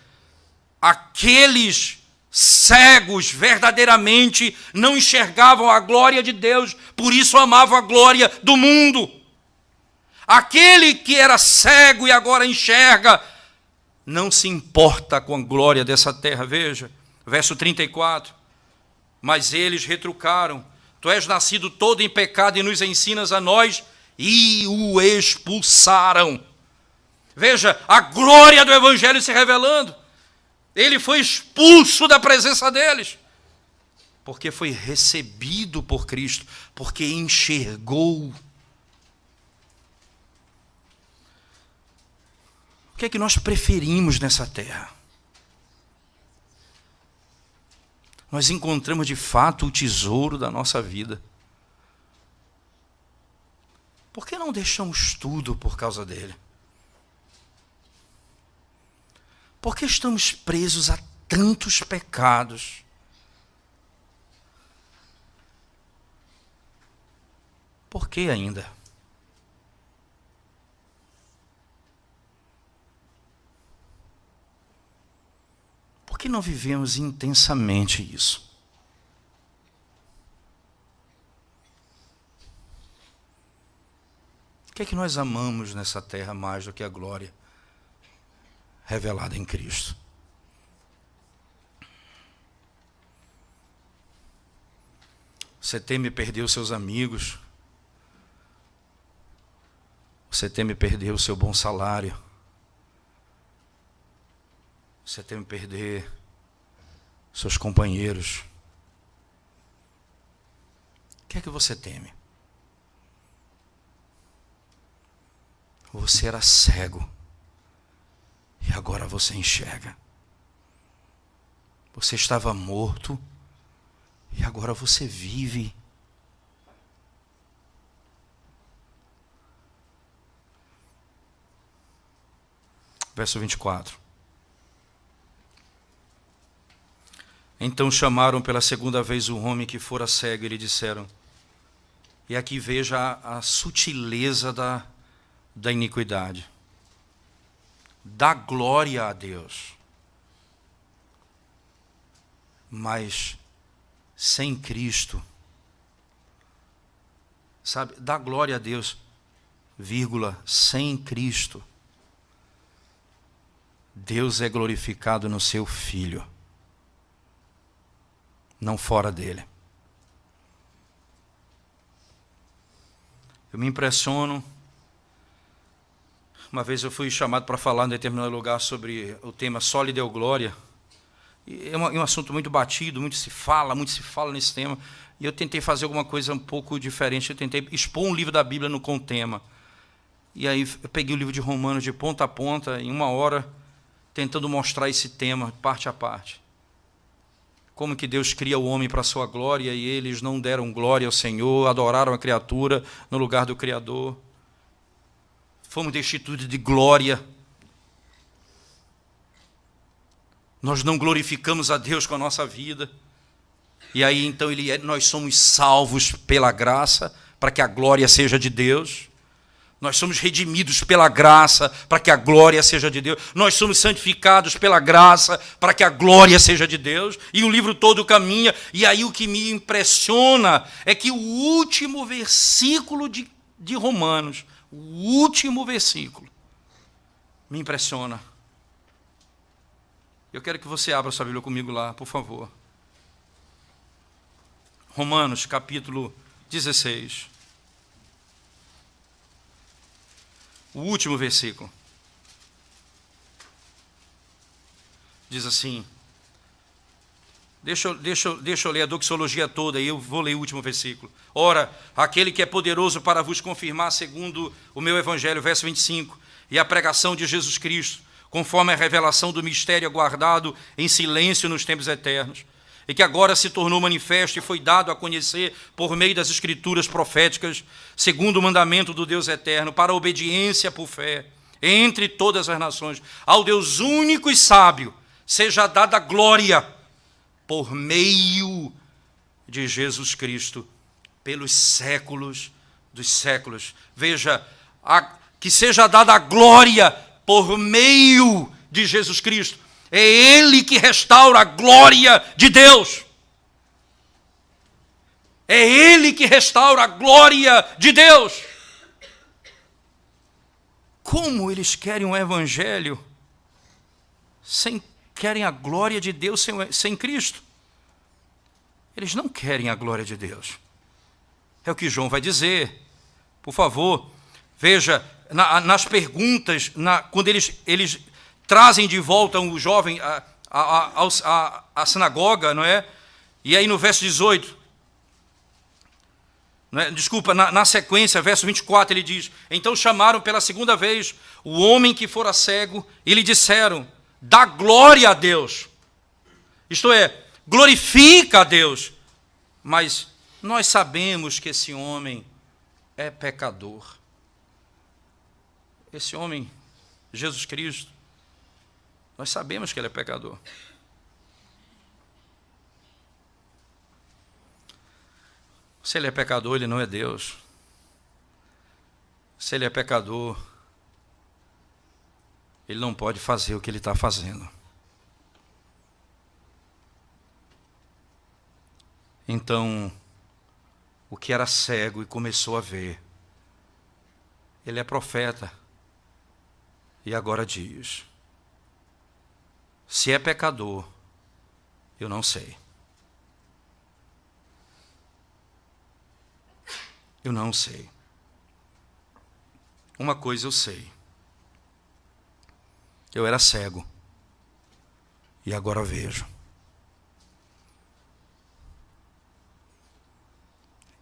aqueles cegos verdadeiramente não enxergavam a glória de Deus, por isso amavam a glória do mundo. Aquele que era cego e agora enxerga, não se importa com a glória dessa terra. Veja, verso 34. Mas eles retrucaram: tu és nascido todo em pecado e nos ensinas a nós, e o expulsaram. Veja, a glória do evangelho se revelando. Ele foi expulso da presença deles, porque foi recebido por Cristo, porque enxergou. O que é que nós preferimos nessa terra? Nós encontramos de fato o tesouro da nossa vida. Por que não deixamos tudo por causa dele? Por que estamos presos a tantos pecados? Por que ainda? Por que não vivemos intensamente isso? O que é que nós amamos nessa terra mais do que a glória revelada em Cristo? Você teme perder os seus amigos? Você teme perder o seu bom salário? Você teme perder seus companheiros? O que é que você teme? Você era cego e agora você enxerga. Você estava morto e agora você vive. Verso 24. Então chamaram pela segunda vez o homem que fora cego e lhe disseram: e aqui veja a sutileza da iniquidade. Dá glória a Deus, mas sem Cristo, sabe, dá glória a Deus, vírgula, sem Cristo, Deus é glorificado no seu Filho, não fora dele. Eu me impressiono. Uma vez eu fui chamado para falar em determinado lugar sobre o tema Só lhe deu glória. E é um assunto muito batido, muito se fala nesse tema. E eu tentei fazer alguma coisa um pouco diferente. Eu tentei expor um livro da Bíblia com o tema. E aí eu peguei o livro de Romanos de ponta a ponta, em 1 hora, tentando mostrar esse tema, parte a parte. Como que Deus cria o homem para a sua glória e eles não deram glória ao Senhor, adoraram a criatura no lugar do Criador. Fomos destituídos de glória. Nós não glorificamos a Deus com a nossa vida. E aí então nós somos salvos pela graça, para que a glória seja de Deus. Nós somos redimidos pela graça, para que a glória seja de Deus. Nós somos santificados pela graça, para que a glória seja de Deus. E o livro todo caminha. E aí o que me impressiona é que o último versículo de Romanos, o último versículo, me impressiona. Eu quero que você abra sua Bíblia comigo lá, por favor. Romanos, capítulo 16. O último versículo. Diz assim. Deixa eu ler a doxologia toda, e eu vou ler o último versículo. Ora, aquele que é poderoso para vos confirmar, segundo o meu evangelho, verso 25, e a pregação de Jesus Cristo, conforme a revelação do mistério aguardado em silêncio nos tempos eternos, e que agora se tornou manifesto e foi dado a conhecer por meio das escrituras proféticas, segundo o mandamento do Deus eterno, para a obediência por fé, entre todas as nações, ao Deus único e sábio, seja dada glória por meio de Jesus Cristo, pelos séculos dos séculos. Veja, que seja dada a glória por meio de Jesus Cristo. É Ele que restaura a glória de Deus. É Ele que restaura a glória de Deus. Como eles querem um evangelho querem a glória de Deus sem Cristo? Eles não querem a glória de Deus. É o que João vai dizer. Por favor, veja, nas perguntas, quando eles trazem de volta o jovem à sinagoga, não é? E aí no verso 18, não é? Desculpa, na sequência, verso 24, ele diz: então chamaram pela segunda vez o homem que fora cego e lhe disseram: dá glória a Deus. Isto é, glorifica a Deus. Mas nós sabemos que esse homem é pecador. Esse homem, Jesus Cristo, nós sabemos que ele é pecador. Se ele é pecador, ele não é Deus. Se ele é pecador, ele não pode fazer o que ele está fazendo. Então, o que era cego e começou a ver, ele é profeta. E agora diz: se é pecador, eu não sei. Eu não sei. Uma coisa eu sei. Eu era cego. E agora vejo.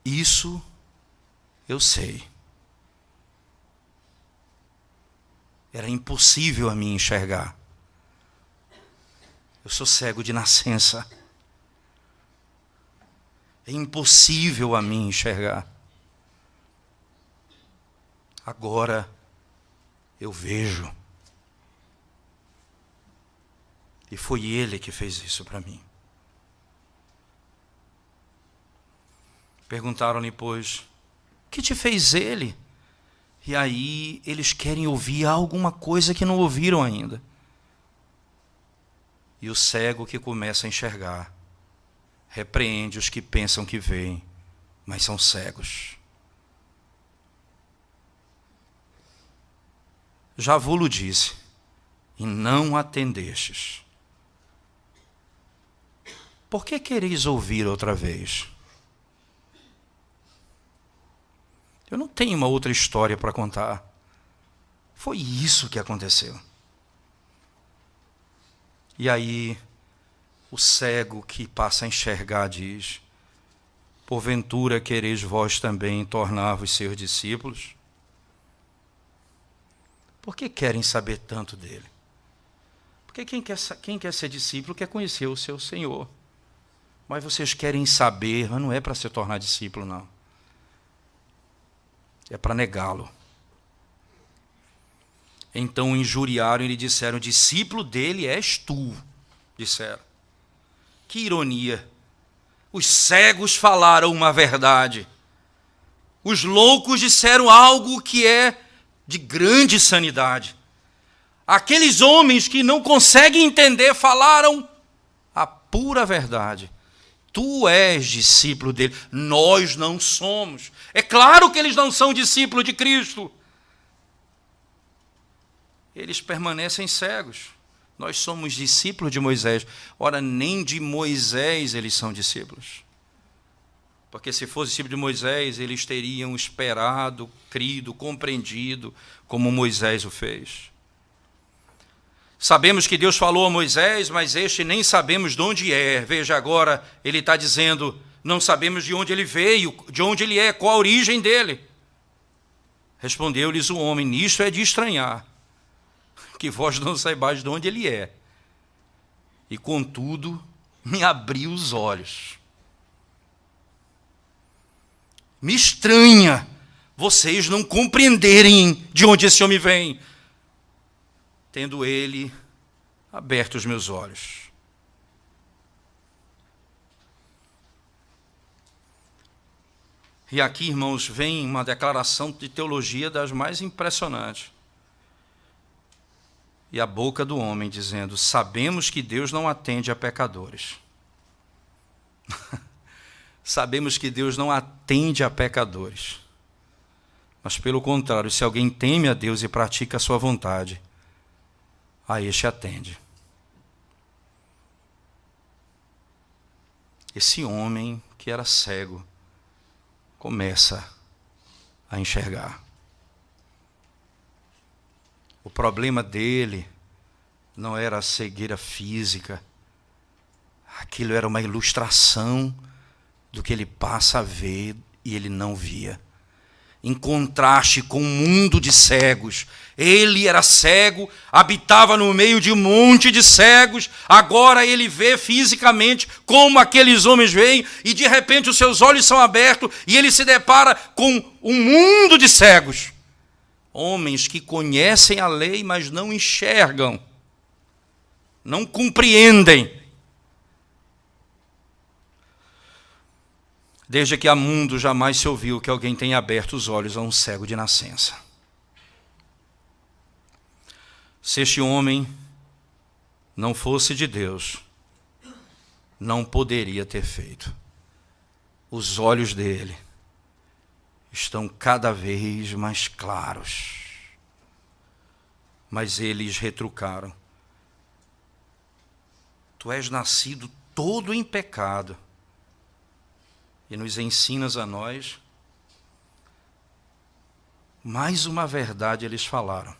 Isso eu sei. Era impossível a mim enxergar. Eu sou cego de nascença. É impossível a mim enxergar. Agora eu vejo. E foi Ele que fez isso para mim. Perguntaram-lhe, pois, o que te fez Ele? E aí eles querem ouvir alguma coisa que não ouviram ainda. E o cego que começa a enxergar repreende os que pensam que veem, mas são cegos. Já vos-lo disse, e não atendestes. Por que quereis ouvir outra vez? Eu não tenho uma outra história para contar. Foi isso que aconteceu. E aí, o cego que passa a enxergar diz: porventura quereis vós também tornar-vos seus discípulos? Por que querem saber tanto dele? Porque quem quer ser discípulo quer conhecer o seu Senhor. Mas vocês querem saber, mas não é para se tornar discípulo, não. É para negá-lo. Então injuriaram e lhe disseram: discípulo dele és tu. Disseram. Que ironia. Os cegos falaram uma verdade. Os loucos disseram algo que é de grande sanidade. Aqueles homens que não conseguem entender falaram a pura verdade. Tu és discípulo dele, nós não somos. É claro que eles não são discípulos de Cristo. Eles permanecem cegos. Nós somos discípulos de Moisés. Ora, nem de Moisés eles são discípulos. Porque se fosse discípulo de Moisés, eles teriam esperado, crido, compreendido, como Moisés o fez. Sabemos que Deus falou a Moisés, mas este nem sabemos de onde é. Veja agora, ele está dizendo, não sabemos de onde ele veio, de onde ele é, qual a origem dele. Respondeu-lhes o homem: nisto é de estranhar, que vós não saibais de onde ele é. E contudo, me abriu os olhos. Me estranha vocês não compreenderem de onde esse homem vem, tendo ele aberto os meus olhos. E aqui, irmãos, vem uma declaração de teologia das mais impressionantes. E a boca do homem dizendo: sabemos que Deus não atende a pecadores. Sabemos que Deus não atende a pecadores. Mas, pelo contrário, se alguém teme a Deus e pratica a sua vontade, a este atende. Esse homem que era cego começa a enxergar. O problema dele não era a cegueira física. Aquilo era uma ilustração do que ele passa a ver e ele não via. Em contraste com um mundo de cegos. Ele era cego, habitava no meio de um monte de cegos, agora ele vê fisicamente como aqueles homens veem, e de repente os seus olhos são abertos e ele se depara com um mundo de cegos. Homens que conhecem a lei, mas não enxergam, não compreendem. Desde que há mundo jamais se ouviu que alguém tenha aberto os olhos a um cego de nascença. Se este homem não fosse de Deus, não poderia ter feito. Os olhos dele estão cada vez mais claros. Mas eles retrucaram: tu és nascido todo em pecado e nos ensinas a nós. Mais uma verdade eles falaram: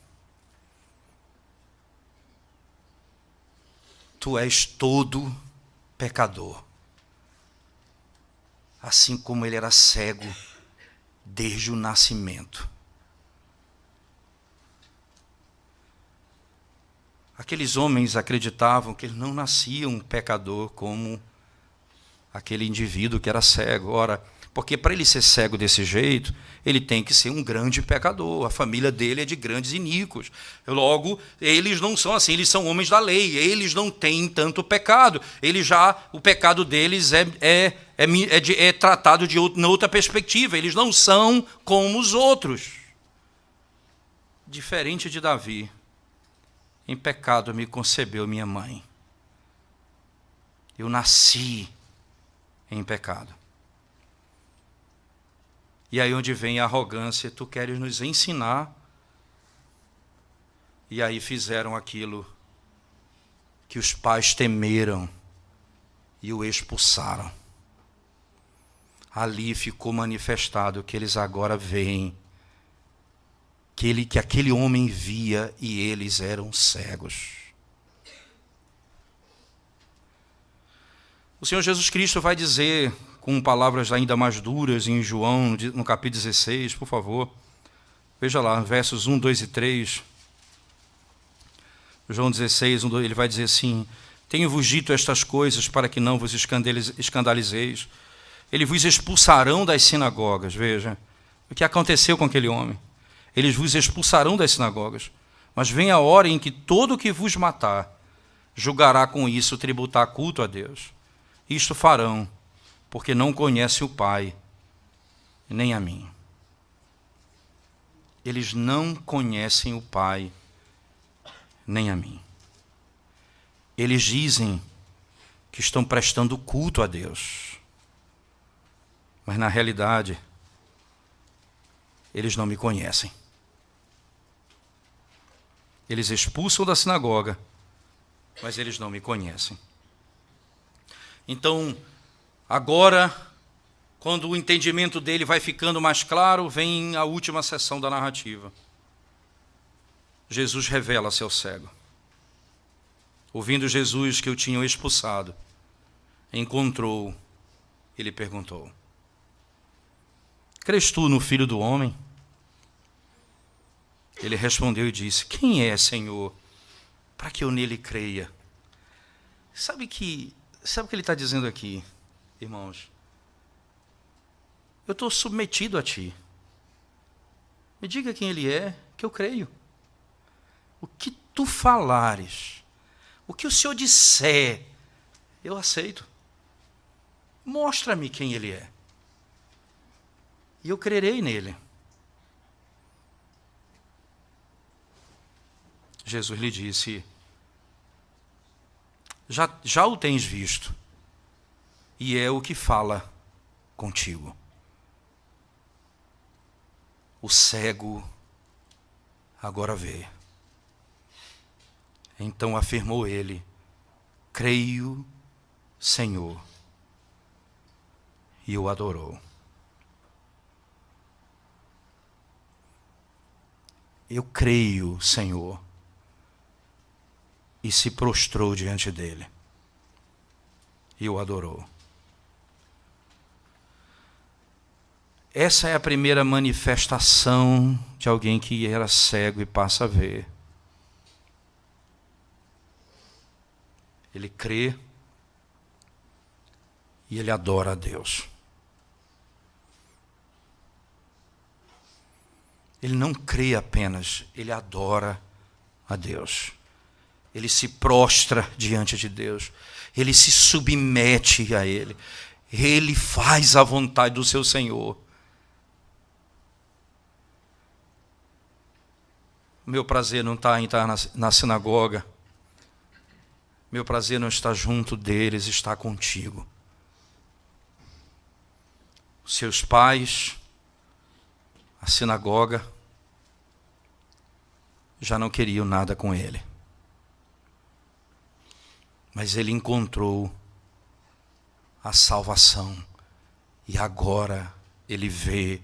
tu és todo pecador. Assim como ele era cego desde o nascimento. Aqueles homens acreditavam que ele não nascia um pecador como aquele indivíduo que era cego. Ora, porque para ele ser cego desse jeito, ele tem que ser um grande pecador. A família dele é de grandes iníquos. Logo, eles não são assim, eles são homens da lei. Eles não têm tanto pecado. O pecado deles é tratado de outra perspectiva. Eles não são como os outros. Diferente de Davi, em pecado me concebeu minha mãe. Eu nasci em pecado. E aí onde vem a arrogância: tu queres nos ensinar. E aí fizeram aquilo que os pais temeram e o expulsaram. Ali ficou manifestado que eles agora veem que aquele homem via e eles eram cegos. O Senhor Jesus Cristo vai dizer, com palavras ainda mais duras, em João, no capítulo 16, por favor. Veja lá, versos 1, 2 e 3. João 16, ele vai dizer assim: tenho-vos dito estas coisas para que não vos escandalizeis. Eles vos expulsarão das sinagogas. Veja o que aconteceu com aquele homem. Eles vos expulsarão das sinagogas. Mas vem a hora em que todo o que vos matar julgará com isso tributar culto a Deus. Isto farão, porque não conhecem o Pai, nem a mim. Eles não conhecem o Pai, nem a mim. Eles dizem que estão prestando culto a Deus, mas na realidade, eles não me conhecem. Eles expulsam da sinagoga, mas eles não me conhecem. Então, agora, quando o entendimento dele vai ficando mais claro, vem a última seção da narrativa. Jesus revela-se ao cego. Ouvindo Jesus que o tinham expulsado, encontrou e lhe perguntou: crês tu no Filho do Homem? Ele respondeu e disse: quem é, Senhor, para que eu nele creia? Sabe o que ele está dizendo aqui, irmãos? Eu estou submetido a ti. Me diga quem ele é, que eu creio. O que tu falares, o que o Senhor disser, eu aceito. Mostra-me quem ele é, e eu crerei nele. Jesus lhe disse: já o tens visto, e é o que fala contigo. O cego agora vê. Então afirmou ele: creio, Senhor. E o adorou. Eu creio, Senhor. E se prostrou diante dele. E o adorou. Essa é a primeira manifestação de alguém que era cego e passa a ver. Ele crê e ele adora a Deus. Ele não crê apenas, ele adora a Deus. Ele se prostra diante de Deus. Ele se submete a Ele. Ele faz a vontade do seu Senhor. Meu prazer não está em estar na sinagoga. Meu prazer não está junto deles, está contigo. Os seus pais, a sinagoga, já não queriam nada com ele. Mas ele encontrou a salvação. E agora ele vê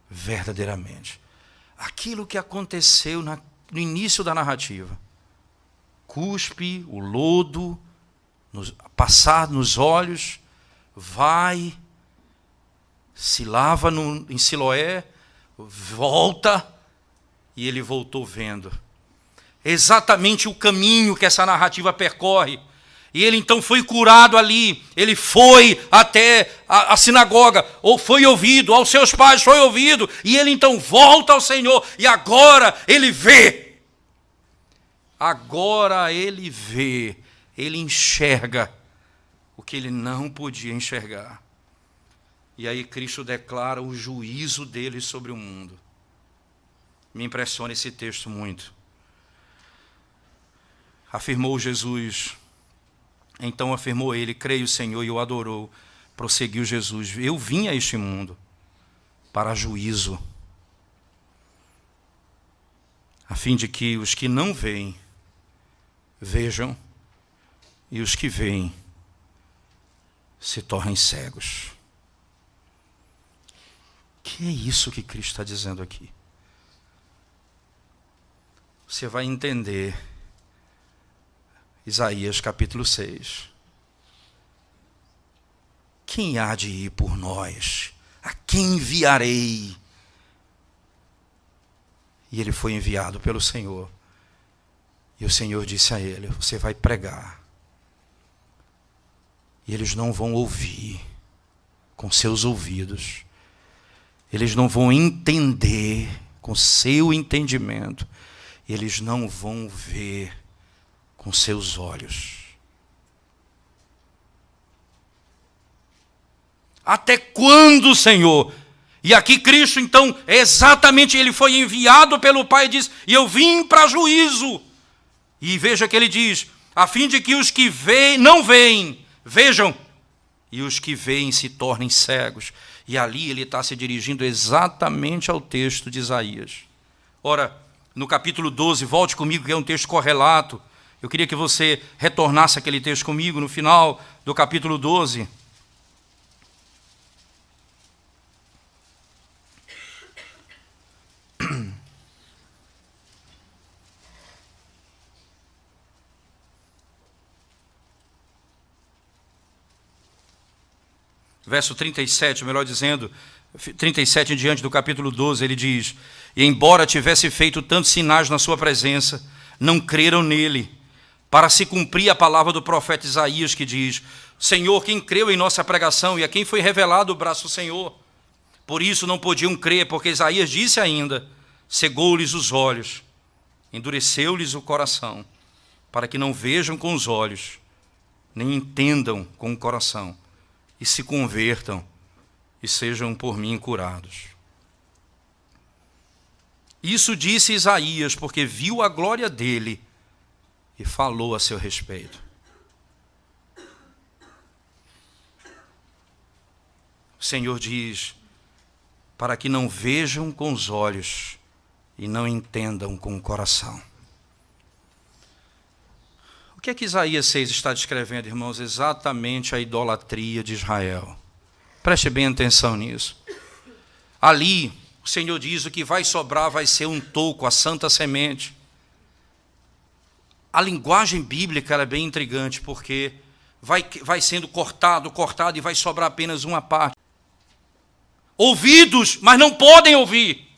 verdadeiramente aquilo que aconteceu no início da narrativa. Cuspe, o lodo, passar nos olhos, vai, se lava em Siloé, volta, e ele voltou vendo. Exatamente o caminho que essa narrativa percorre. E ele então foi curado ali. Ele foi até a sinagoga, ou foi ouvido, aos seus pais foi ouvido. E ele então volta ao Senhor. E agora ele vê. Agora ele vê. Ele enxerga o que ele não podia enxergar. E aí Cristo declara o juízo dele sobre o mundo. Me impressiona esse texto muito. Afirmou Jesus, então afirmou ele: creio, Senhor, e o adorou. Prosseguiu Jesus: eu vim a este mundo para juízo, a fim de que os que não veem, vejam, e os que veem se tornem cegos. Que é isso que Cristo está dizendo aqui? Você vai entender Isaías capítulo 6. Quem há de ir por nós? A quem enviarei? E ele foi enviado pelo Senhor. E o Senhor disse a ele: você vai pregar. E eles não vão ouvir com seus ouvidos. Eles não vão entender com seu entendimento. Eles não vão ver com seus olhos. Até quando, Senhor? E aqui Cristo, então, exatamente, ele foi enviado pelo Pai e diz: e eu vim para juízo. E veja que ele diz: a fim de que os que veem, não veem, vejam, e os que veem se tornem cegos. E ali ele está se dirigindo exatamente ao texto de Isaías. Ora, no capítulo 12, volte comigo, que é um texto correlato. Eu queria que você retornasse aquele texto comigo no final do capítulo 12. Verso 37, melhor dizendo, 37 em diante do capítulo 12, ele diz: e embora tivesse feito tantos sinais na sua presença, não creram nele, para se cumprir a palavra do profeta Isaías, que diz: Senhor, quem creu em nossa pregação e a quem foi revelado o braço do Senhor? Por isso não podiam crer, porque Isaías disse ainda: cegou-lhes os olhos, endureceu-lhes o coração, para que não vejam com os olhos, nem entendam com o coração, e se convertam e sejam por mim curados. Isso disse Isaías, porque viu a glória dele e falou a seu respeito. O Senhor diz: para que não vejam com os olhos e não entendam com o coração. O que é que Isaías 6 está descrevendo, irmãos? Exatamente a idolatria de Israel. Preste bem atenção nisso. Ali, o Senhor diz: o que vai sobrar vai ser um toco, a santa semente. A linguagem bíblica é bem intrigante, porque vai sendo cortado e vai sobrar apenas uma parte. Ouvidos, mas não podem ouvir.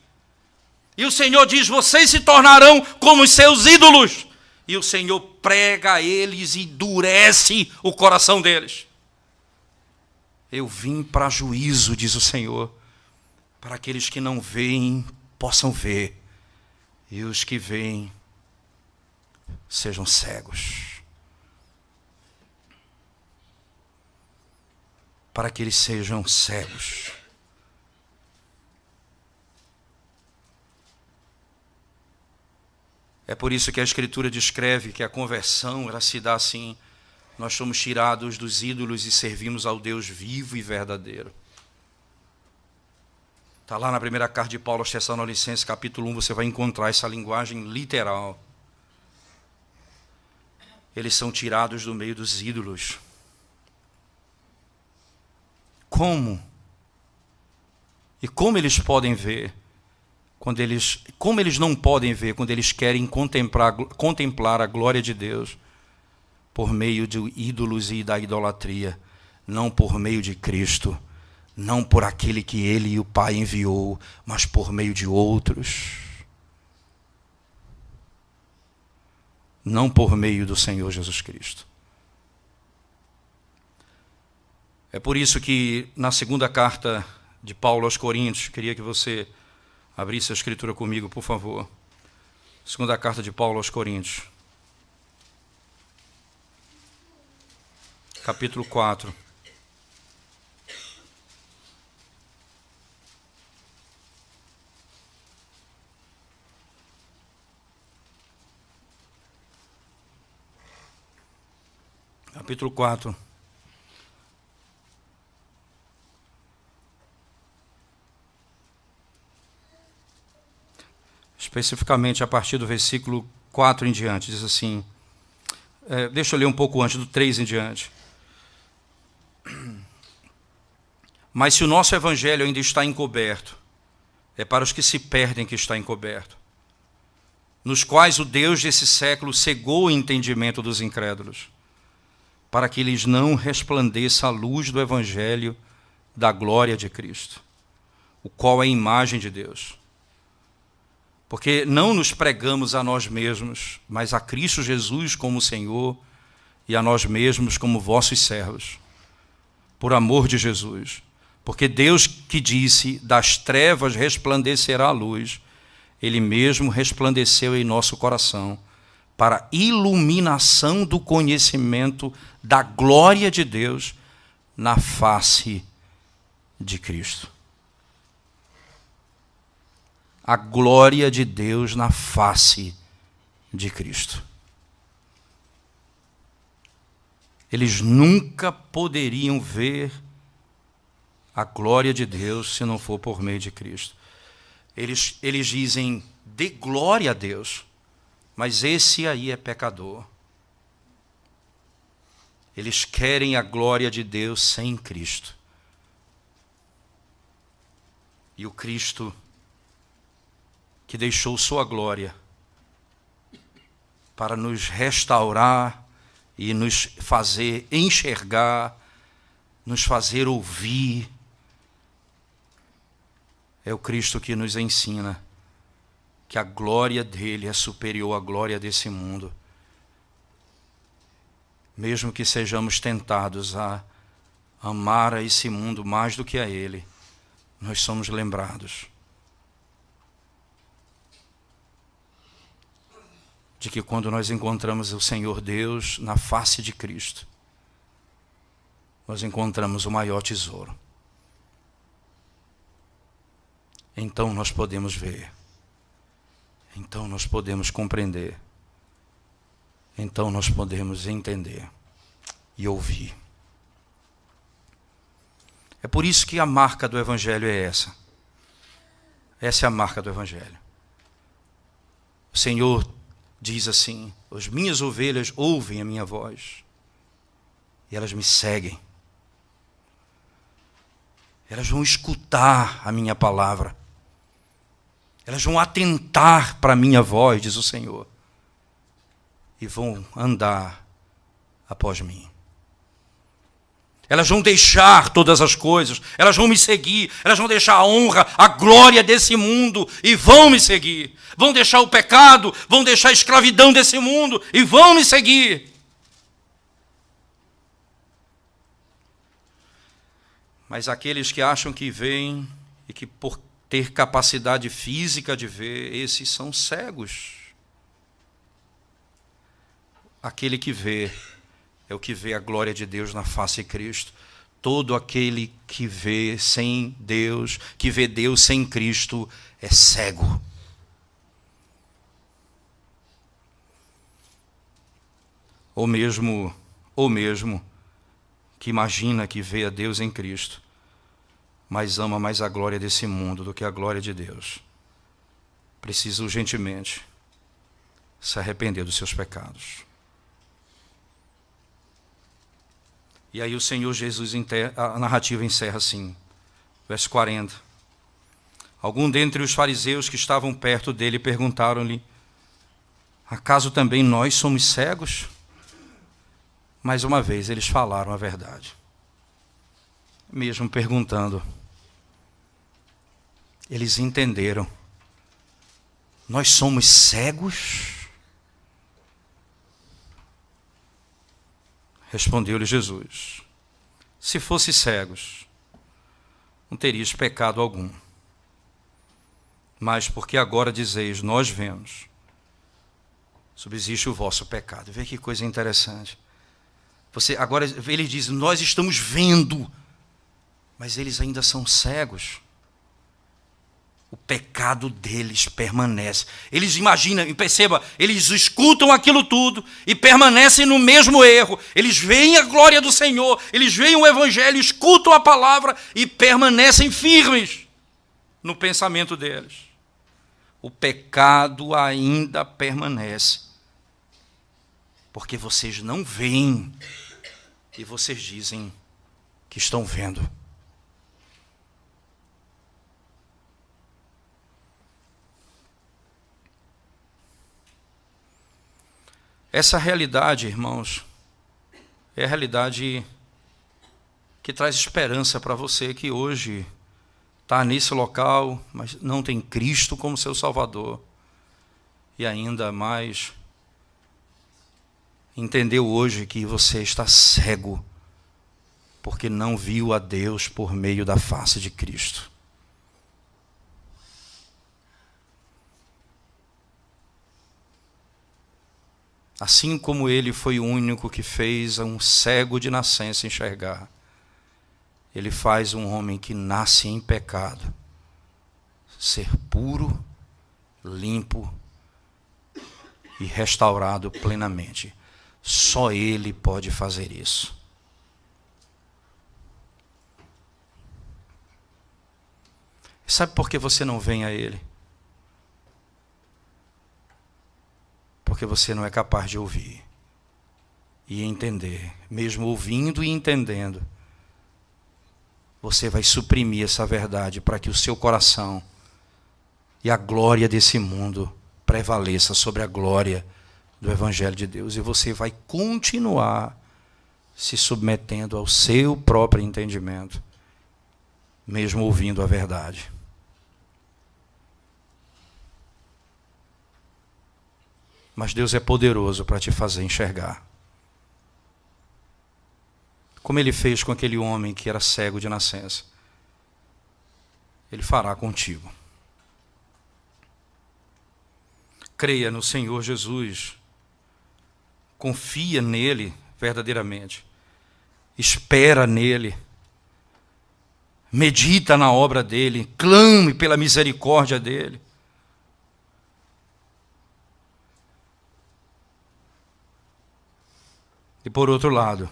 E o Senhor diz: vocês se tornarão como os seus ídolos. E o Senhor prega a eles e endurece o coração deles. Eu vim para juízo, diz o Senhor, para aqueles que não veem possam ver, e os que veem sejam cegos. Para que eles sejam cegos. É por isso que a Escritura descreve que a conversão, ela se dá assim: nós somos tirados dos ídolos e servimos ao Deus vivo e verdadeiro. Está lá na primeira carta de Paulo aos Tessalonicenses, capítulo 1, você vai encontrar essa linguagem literal. Eles são tirados do meio dos ídolos. Como? E como eles podem ver? Como eles não podem ver quando eles querem contemplar a glória de Deus por meio de ídolos e da idolatria, não por meio de Cristo, não por aquele que ele e o Pai enviou, mas por meio de outros. Não por meio do Senhor Jesus Cristo. É por isso que na segunda carta de Paulo aos Coríntios, queria que você abrisse a escritura comigo, por favor. Segunda carta de Paulo aos Coríntios. Capítulo 4. Capítulo 4. Especificamente a partir do versículo 4 em diante, diz assim, deixa eu ler um pouco antes, do 3 em diante. Mas se o nosso evangelho ainda está encoberto, é para os que se perdem que está encoberto, nos quais o Deus desse século cegou o entendimento dos incrédulos, para que lhes não resplandeça a luz do evangelho da glória de Cristo, o qual é a imagem de Deus. Porque não nos pregamos a nós mesmos, mas a Cristo Jesus como Senhor e a nós mesmos como vossos servos, por amor de Jesus. Porque Deus que disse, das trevas resplandecerá a luz, Ele mesmo resplandeceu em nosso coração, para a iluminação do conhecimento da glória de Deus na face de Cristo. A glória de Deus na face de Cristo. Eles nunca poderiam ver a glória de Deus se não for por meio de Cristo. Eles dizem, dê glória a Deus, mas esse aí é pecador. Eles querem a glória de Deus sem Cristo. E o Cristo que deixou sua glória para nos restaurar e nos fazer enxergar, nos fazer ouvir, é o Cristo que nos ensina que a glória dele é superior à glória desse mundo. Mesmo que sejamos tentados a amar a esse mundo mais do que a ele, nós somos lembrados de que quando nós encontramos o Senhor Deus na face de Cristo, nós encontramos o maior tesouro. Então nós podemos ver, então nós podemos compreender, então nós podemos entender e ouvir. É por isso que a marca do Evangelho é essa. Essa é a marca do Evangelho. O Senhor diz assim, as minhas ovelhas ouvem a minha voz e elas me seguem. Elas vão escutar a minha palavra. Elas vão atentar para a minha voz, diz o Senhor, e vão andar após mim. Elas vão deixar todas as coisas, elas vão me seguir, elas vão deixar a honra, a glória desse mundo e vão me seguir. Vão deixar o pecado, vão deixar a escravidão desse mundo e vão me seguir. Mas aqueles que acham que veem e que por ter capacidade física de ver, esses são cegos. Aquele que vê é o que vê a glória de Deus na face de Cristo. Todo aquele que vê sem Deus, que vê Deus sem Cristo, é cego. Ou mesmo que imagina que vê a Deus em Cristo, mas ama mais a glória desse mundo do que a glória de Deus, precisa urgentemente se arrepender dos seus pecados. E aí o Senhor Jesus, a narrativa encerra assim, verso 40. Algum dentre os fariseus que estavam perto dele perguntaram-lhe, acaso também nós somos cegos? Mais uma vez eles falaram a verdade. Mesmo perguntando, eles entenderam. Nós somos cegos? Respondeu-lhe Jesus, se fosse cegos, não terias pecado algum. Mas porque agora dizeis, nós vemos, subsiste o vosso pecado. Vê que coisa interessante. Agora ele diz, nós estamos vendo, mas eles ainda são cegos. O pecado deles permanece. Eles imaginam, perceba, eles escutam aquilo tudo e permanecem no mesmo erro. Eles veem a glória do Senhor, eles veem o Evangelho, escutam a palavra e permanecem firmes no pensamento deles. O pecado ainda permanece, porque vocês não veem e vocês dizem que estão vendo. Essa realidade, irmãos, é a realidade que traz esperança para você que hoje está nesse local, mas não tem Cristo como seu Salvador. e ainda mais entendeu hoje que você está cego porque não viu a Deus por meio da face de Cristo. Assim como ele foi o único que fez um cego de nascença enxergar, ele faz um homem que nasce em pecado ser puro, limpo e restaurado plenamente. Só ele pode fazer isso. Sabe por que você não vem a ele? Porque você não é capaz de ouvir e entender. Mesmo ouvindo e entendendo, você vai suprimir essa verdade para que o seu coração e a glória desse mundo prevaleça sobre a glória do Evangelho de Deus. E você vai continuar se submetendo ao seu próprio entendimento, mesmo ouvindo a verdade. Mas Deus é poderoso para te fazer enxergar. Como ele fez com aquele homem que era cego de nascença, ele fará contigo. Creia no Senhor Jesus. Confia nele verdadeiramente. Espera nele. Medita na obra dele. Clame pela misericórdia dele. E por outro lado,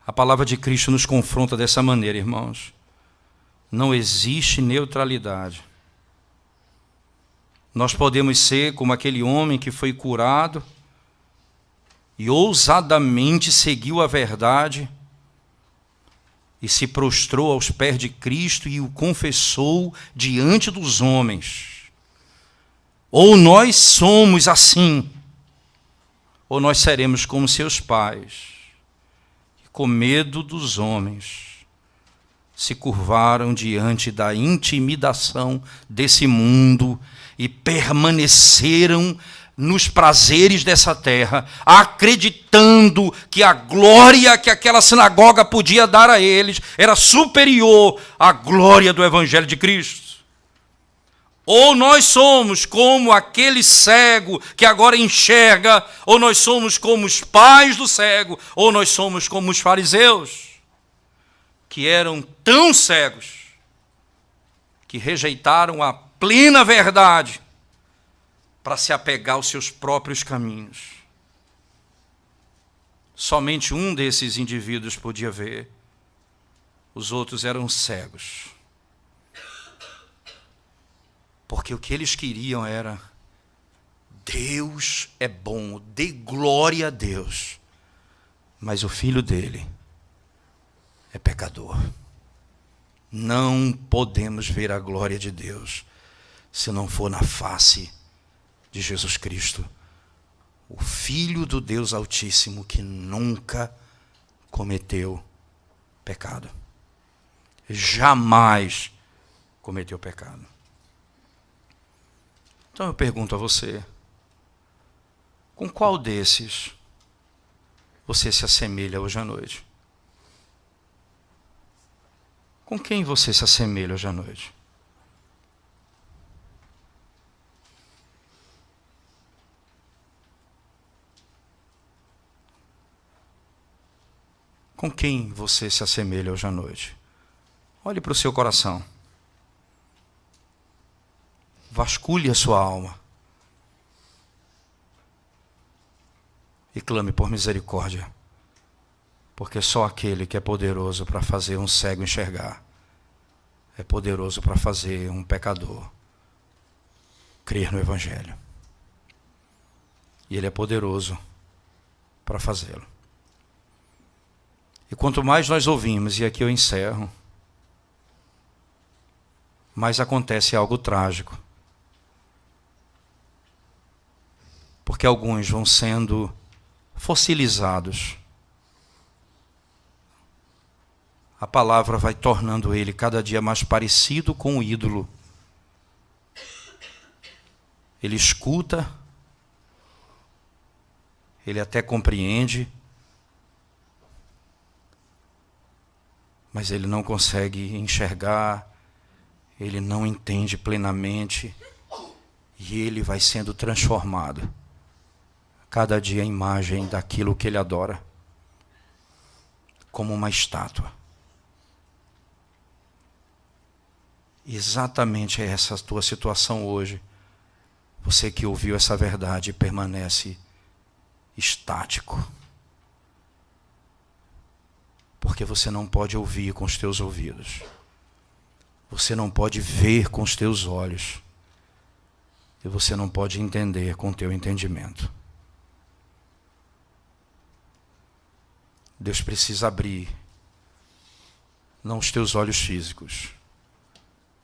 a palavra de Cristo nos confronta dessa maneira, irmãos. Não existe neutralidade. Nós podemos ser como aquele homem que foi curado e ousadamente seguiu a verdade e se prostrou aos pés de Cristo e o confessou diante dos homens. Ou nós somos assim, ou nós seremos como seus pais, que com medo dos homens se curvaram diante da intimidação desse mundo e permaneceram nos prazeres dessa terra, acreditando que a glória que aquela sinagoga podia dar a eles era superior à glória do Evangelho de Cristo. Ou nós somos como aquele cego que agora enxerga, ou nós somos como os pais do cego, ou nós somos como os fariseus, que eram tão cegos que rejeitaram a plena verdade para se apegar aos seus próprios caminhos. Somente um desses indivíduos podia ver, os outros eram cegos. Porque o que eles queriam era: Deus é bom, dê glória a Deus, mas o filho dele é pecador. Não podemos ver a glória de Deus se não for na face de Jesus Cristo, o Filho do Deus Altíssimo, que nunca cometeu pecado. Jamais cometeu pecado. Então eu pergunto a você, com qual desses você se assemelha hoje à noite? Com quem você se assemelha hoje à noite? Com quem você se assemelha hoje à noite? Olhe para o seu coração. Vasculhe a sua alma. E clame por misericórdia. Porque só aquele que é poderoso para fazer um cego enxergar é poderoso para fazer um pecador crer no Evangelho. E ele é poderoso para fazê-lo. E quanto mais nós ouvimos, e aqui eu encerro, mais acontece algo trágico. Porque alguns vão sendo fossilizados. A palavra vai tornando ele cada dia mais parecido com o ídolo. ele escuta, ele até compreende, mas ele não consegue enxergar, ele não entende plenamente, e ele vai sendo transformado cada dia a imagem daquilo que ele adora, como uma estátua. Exatamente essa a tua situação hoje. Você que ouviu essa verdade permanece estático. Porque você não pode ouvir com os teus ouvidos. Você não pode ver com os teus olhos. E você não pode entender com o teu entendimento. Deus precisa abrir, não os teus olhos físicos,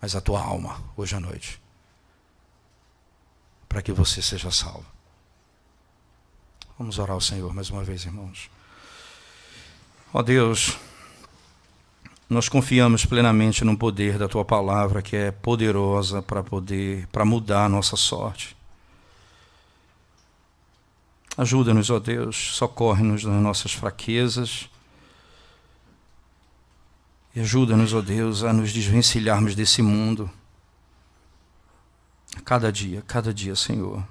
mas a tua alma, hoje à noite, para que você seja salvo. Vamos orar ao Senhor mais uma vez, irmãos. Ó Deus, nós confiamos plenamente no poder da tua palavra, que é poderosa para mudar a nossa sorte. Ajuda-nos, ó Deus, socorre-nos nas nossas fraquezas. E ajuda-nos, ó Deus, a nos desvencilharmos desse mundo. Cada dia, Senhor.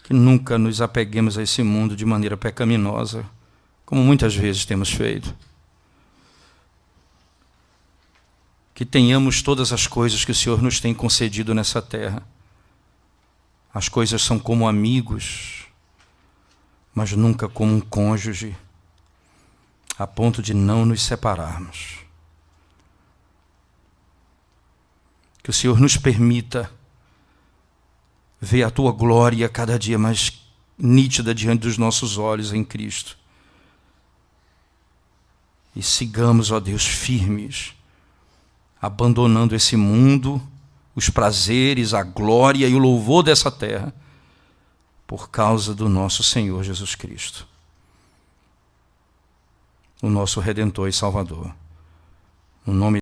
Que nunca nos apeguemos a esse mundo de maneira pecaminosa, como muitas vezes temos feito. Que tenhamos todas as coisas que o Senhor nos tem concedido nessa terra. As coisas são como amigos, mas nunca como um cônjuge, a ponto de não nos separarmos. Que o Senhor nos permita ver a tua glória cada dia mais nítida diante dos nossos olhos em Cristo. E sigamos, ó Deus, firmes, abandonando esse mundo, os prazeres, a glória e o louvor dessa terra, por causa do nosso Senhor Jesus Cristo, o nosso Redentor e Salvador. No nome